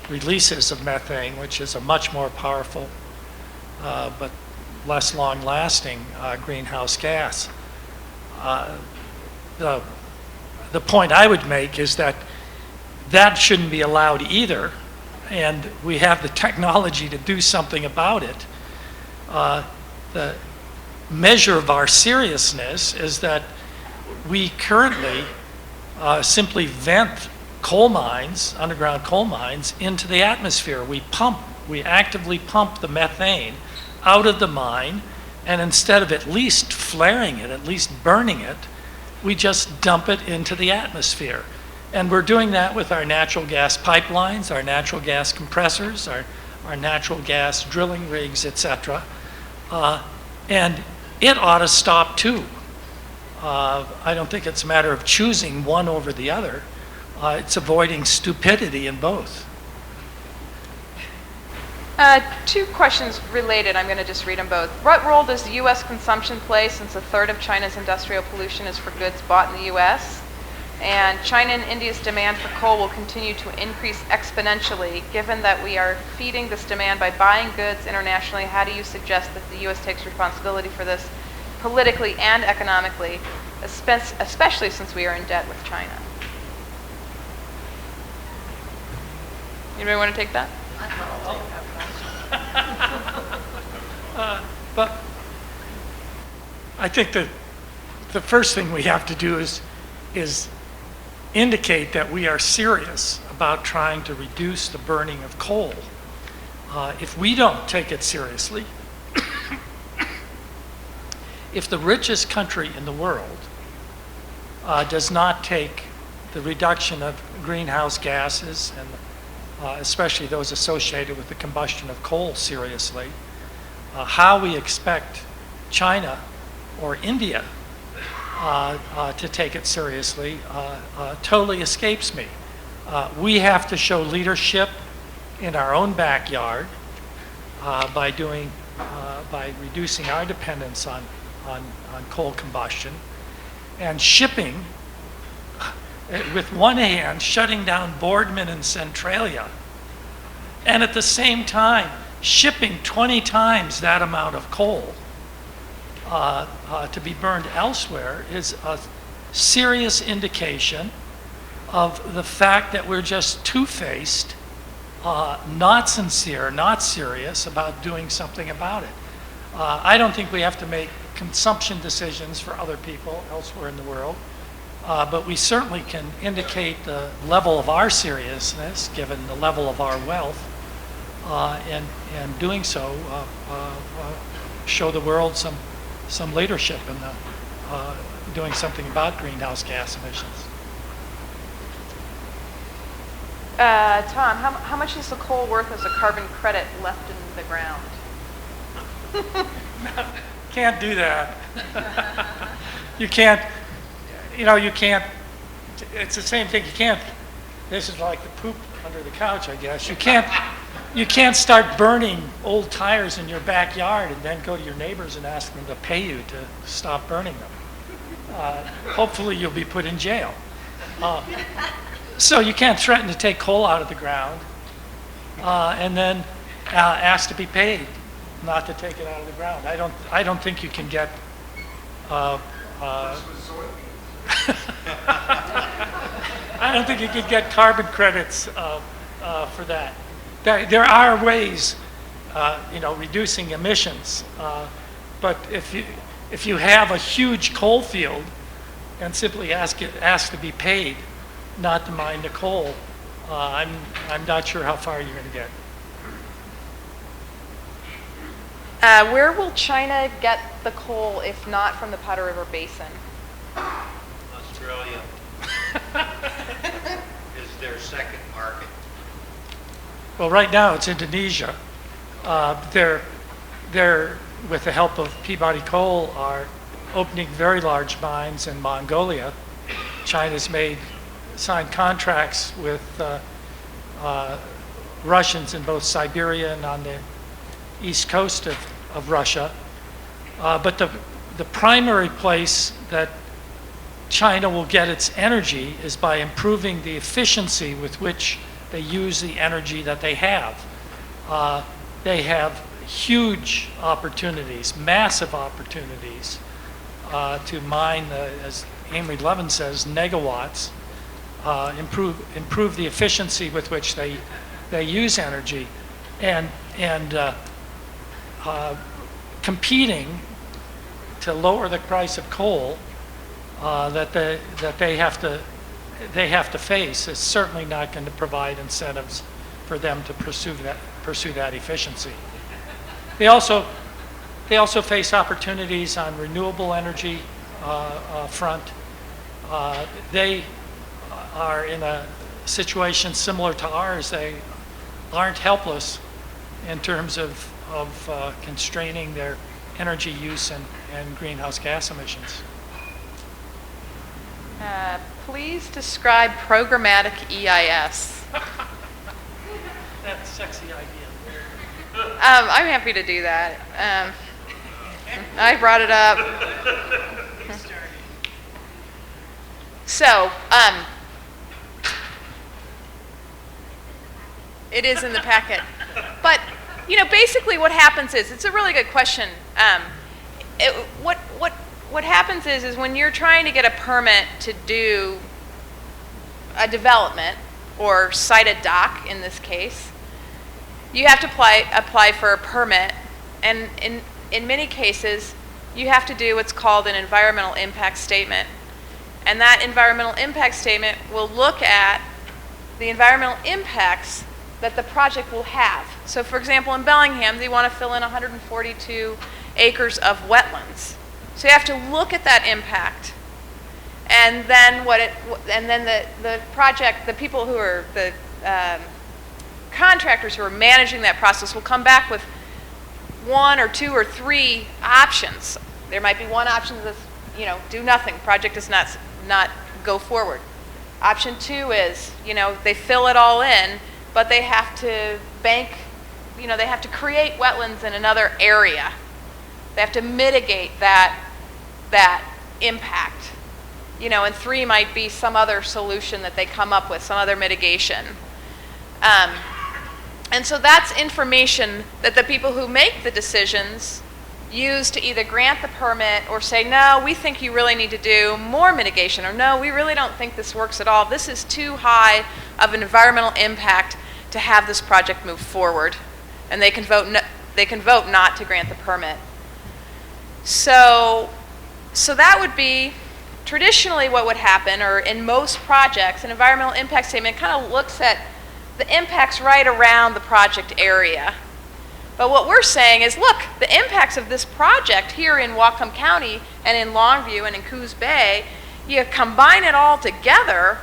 releases of methane, which is a much more powerful but less long-lasting greenhouse gas. The point I would make is that shouldn't be allowed either, and we have the technology to do something about it. The measure of our seriousness is that we currently simply vent coal mines, underground coal mines, into the atmosphere. We actively pump the methane out of the mine, and instead of at least flaring it, at least burning it, we just dump it into the atmosphere. And we're doing that with our natural gas pipelines, our natural gas compressors, our natural gas drilling rigs, etc. And it ought to stop too. I don't think it's a matter of choosing one over the other. It's avoiding stupidity in both. Two questions related. I'm going to just read them both. What role does the U.S. consumption play, since a third of China's industrial pollution is for goods bought in the U.S.? And China and India's demand for coal will continue to increase exponentially. Given that we are feeding this demand by buying goods internationally, how do you suggest that the U.S. takes responsibility for this politically and economically, especially since we are in debt with China? Anybody want to take that? But I think that the first thing we have to do is indicate that we are serious about trying to reduce the burning of coal. If we don't take it seriously, if the richest country in the world does not take the reduction of greenhouse gases, and especially those associated with the combustion of coal, seriously, how we expect China or India to take it seriously totally escapes me. We have to show leadership in our own backyard by reducing our dependence on coal combustion, and shipping with one hand, shutting down Boardman and Centralia, and at the same time shipping 20 times that amount of coal to be burned elsewhere, is a serious indication of the fact that we're just two-faced, not sincere, not serious about doing something about it. I don't think we have to make consumption decisions for other people elsewhere in the world. But we certainly can indicate the level of our seriousness, given the level of our wealth, and doing so, show the world some leadership in doing something about greenhouse gas emissions. Tom, how much is the coal worth as a carbon credit left in the ground? Can't do that. You can't, you can't, it's the same thing, you can't, this is like the poop under the couch, I guess. You can't start burning old tires in your backyard and then go to your neighbors and ask them to pay you to stop burning them. Hopefully you'll be put in jail. So you can't threaten to take coal out of the ground and then ask to be paid not to take it out of the ground. I don't think you can get I don't think you could get carbon credits for that. There are ways, reducing emissions, but if you have a huge coal field and simply ask to be paid not to mine the coal, I'm not sure how far you're going to get. Where will China get the coal if not from the Powder River Basin? Australia is their second market. Well, right now it's Indonesia. They're with the help of Peabody Coal, are opening very large mines in Mongolia. China's signed contracts with Russians in both Siberia and on the east coast of Russia. But the primary place that China will get its energy is by improving the efficiency with which they use the energy that they have. They have huge opportunities, massive opportunities to mine, as Amory Levin says, negawatts, improve the efficiency with which they use energy, and competing to lower the price of coal that they have to face is certainly not going to provide incentives for them to pursue that efficiency. They also face opportunities on renewable energy front. They are in a situation similar to ours. They aren't helpless in terms of constraining their energy use and greenhouse gas emissions. Please describe programmatic EIS. That sexy idea. I'm happy to do that. I brought it up. So, it is in the packet. But, basically what happens is, it's a really good question. What happens is when you're trying to get a permit to do a development, or site a dock in this case, you have to apply for a permit, and in many cases, you have to do what's called an environmental impact statement. And that environmental impact statement will look at the environmental impacts that the project will have. So for example, in Bellingham, they want to fill in 142 acres of wetlands. So you have to look at that impact. And then the project, the people who are the contractors who are managing that process will come back with 1 or 2 or 3 options. There might be one option that's, do nothing, project does not go forward. Option 2 is, they fill it all in, but they have to they have to create wetlands in another area. They have to mitigate that impact. And 3 might be some other solution that they come up with, some other mitigation. And so that's information that the people who make the decisions use to either grant the permit or say, no, we think you really need to do more mitigation, or no, we really don't think this works at all. This is too high of an environmental impact to have this project move forward. And they can vote not to grant the permit. So that would be traditionally what would happen, or in most projects, an environmental impact statement kind of looks at the impacts right around the project area. But what we're saying is, look, the impacts of this project here in Whatcom County and in Longview and in Coos Bay, you combine it all together,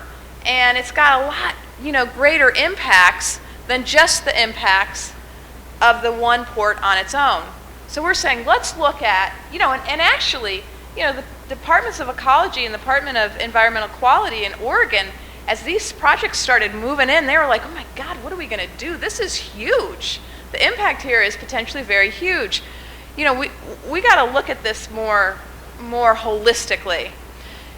and it's got a lot, greater impacts than just the impacts of the one port on its own. So we're saying, let's look at, and actually, the Departments of Ecology and the Department of Environmental Quality in Oregon, as these projects started moving in, they were like, oh my God, what are we going to do? This is huge. The impact here is potentially very huge. We got to look at this more holistically.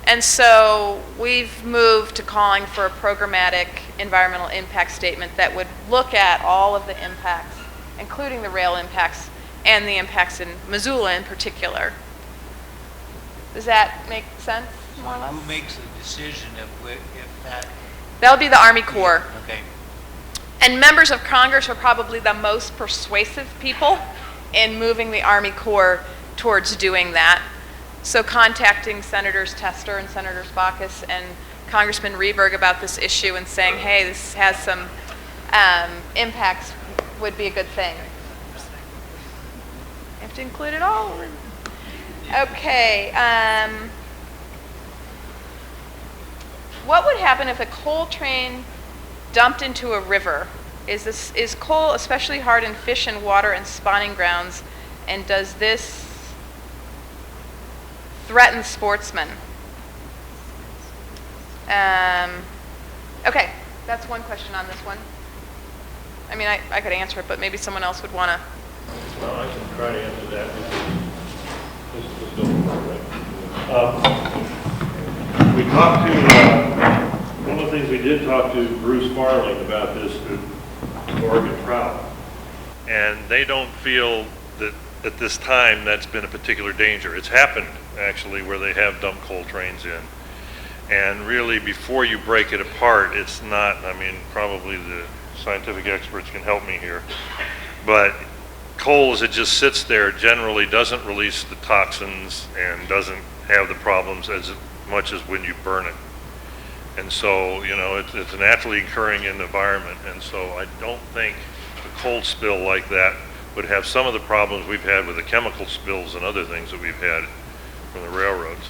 And so we've moved to calling for a programmatic environmental impact statement that would look at all of the impacts, including the rail impacts and the impacts in Missoula in particular. Does that make sense, more or less? Who makes the decision if that? That would be the Army Corps. Okay. And members of Congress are probably the most persuasive people in moving the Army Corps towards doing that. So contacting Senators Tester and Senators Baucus and Congressman Rehberg about this issue and saying, hey, this has some impacts would be a good thing. You have to include it all. Okay. What would happen if a coal train dumped into a river? Is coal especially hard in fish and water and spawning grounds? And does this threaten sportsmen? Okay, that's one question on this one. I mean, I could answer it, but maybe someone else would want to. Well, I can try to answer that. This is we talked to, one of the things we did talk to Bruce Farling about this, Oregon Trout. And they don't feel that at this time that's been a particular danger. It's happened, actually, where they have dumped coal trains in. And really, before you break it apart, it's not, probably the scientific experts can help me here, but coal as it just sits there generally doesn't release the toxins and doesn't have the problems as much as when you burn it. And so, it's a naturally occurring in the environment, and so I don't think a coal spill like that would have some of the problems we've had with the chemical spills and other things that we've had from the railroads.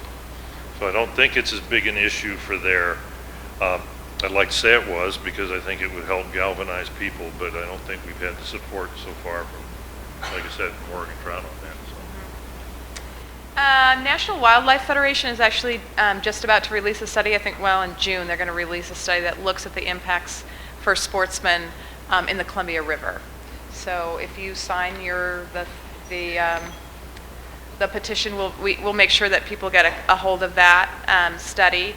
So I don't think it's as big an issue for there. I'd like to say it was, because I think it would help galvanize people, but I don't think we've had the support so far from, like I said, from Oregon Trout on that. National Wildlife Federation is actually just about to release a study. I think, in June they're going to release a study that looks at the impacts for sportsmen in the Columbia River. So if you sign the petition, we'll make sure that people get a hold of that study.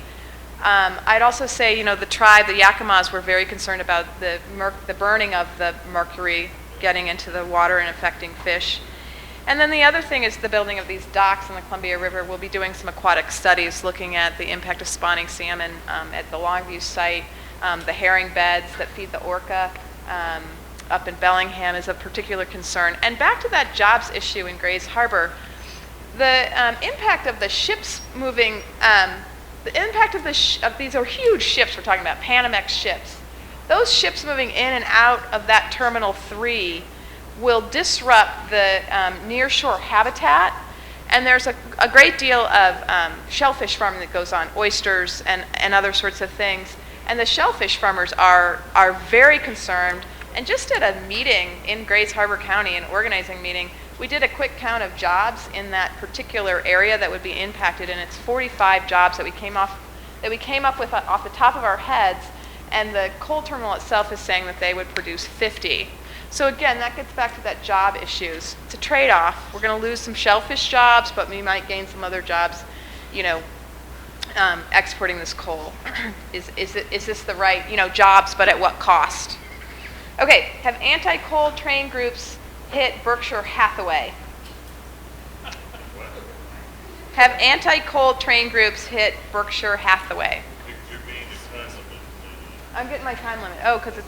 I'd also say, the tribe, the Yakimas, were very concerned about the burning of the mercury getting into the water and affecting fish. And then the other thing is the building of these docks in the Columbia River. We'll be doing some aquatic studies looking at the impact of spawning salmon at the Longview site. The herring beds that feed the orca up in Bellingham is a particular concern. And back to that jobs issue in Grays Harbor, the impact of the ships moving, the impact of these are huge ships we're talking about, Panamex ships. Those ships moving in and out of that Terminal 3 will disrupt the nearshore habitat, and there's a great deal of shellfish farming that goes on, oysters and other sorts of things. And the shellfish farmers are very concerned. And just at a meeting in Grays Harbor County, an organizing meeting, we did a quick count of jobs in that particular area that would be impacted, and it's 45 jobs that we came up with off the top of our heads, and the coal terminal itself is saying that they would produce 50. So again, that gets back to that job issues. It's a trade-off. We're going to lose some shellfish jobs, but we might gain some other jobs, exporting this coal. Is this the right, jobs, but at what cost? Okay, have anti-coal train groups hit Berkshire Hathaway? Have anti-coal train groups hit Berkshire Hathaway? I'm getting my time limit. Oh, because it's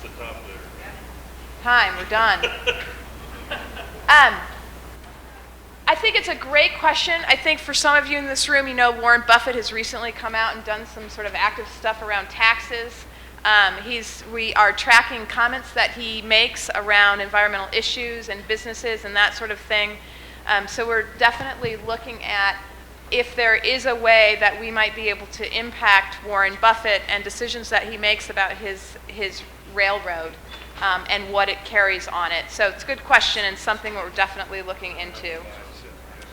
time. We're done. I I think it's a great question. I think for some of you in this room, you know Warren Buffett has recently come out and done some sort of active stuff around taxes. We are tracking comments that he makes around environmental issues and businesses and that sort of thing. So we're definitely looking at if there is a way that we might be able to impact Warren Buffett and decisions that he makes about his railroad and what it carries on it. So it's a good question and something we're definitely looking into.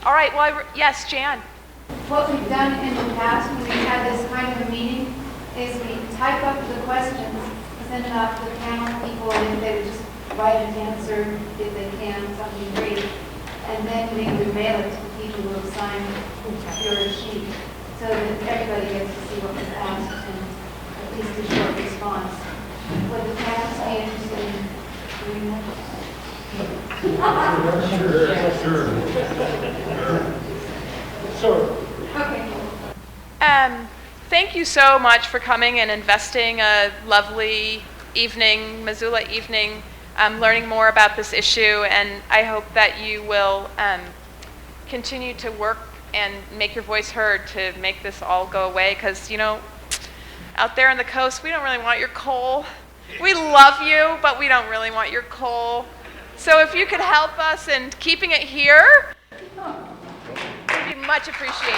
All right, well, yes, Jan. What we've done in the past when we've had this kind of a meeting is we type up the questions, send it out to the panel people, and if they would just write an answer if they can, something great. And then we would mail it to the people who have signed your sheet so that everybody gets to see what was asked and at least a short response. Would the panelists be interested in doing that? Sure. Okay. Thank you so much for coming and investing a lovely evening, Missoula evening, learning more about this issue, and I hope that you will continue to work and make your voice heard to make this all go away, because, you know, out there on the coast, we don't really want your coal. We love you, but we don't really want your coal. So if you could help us in keeping it here, it would be much appreciated.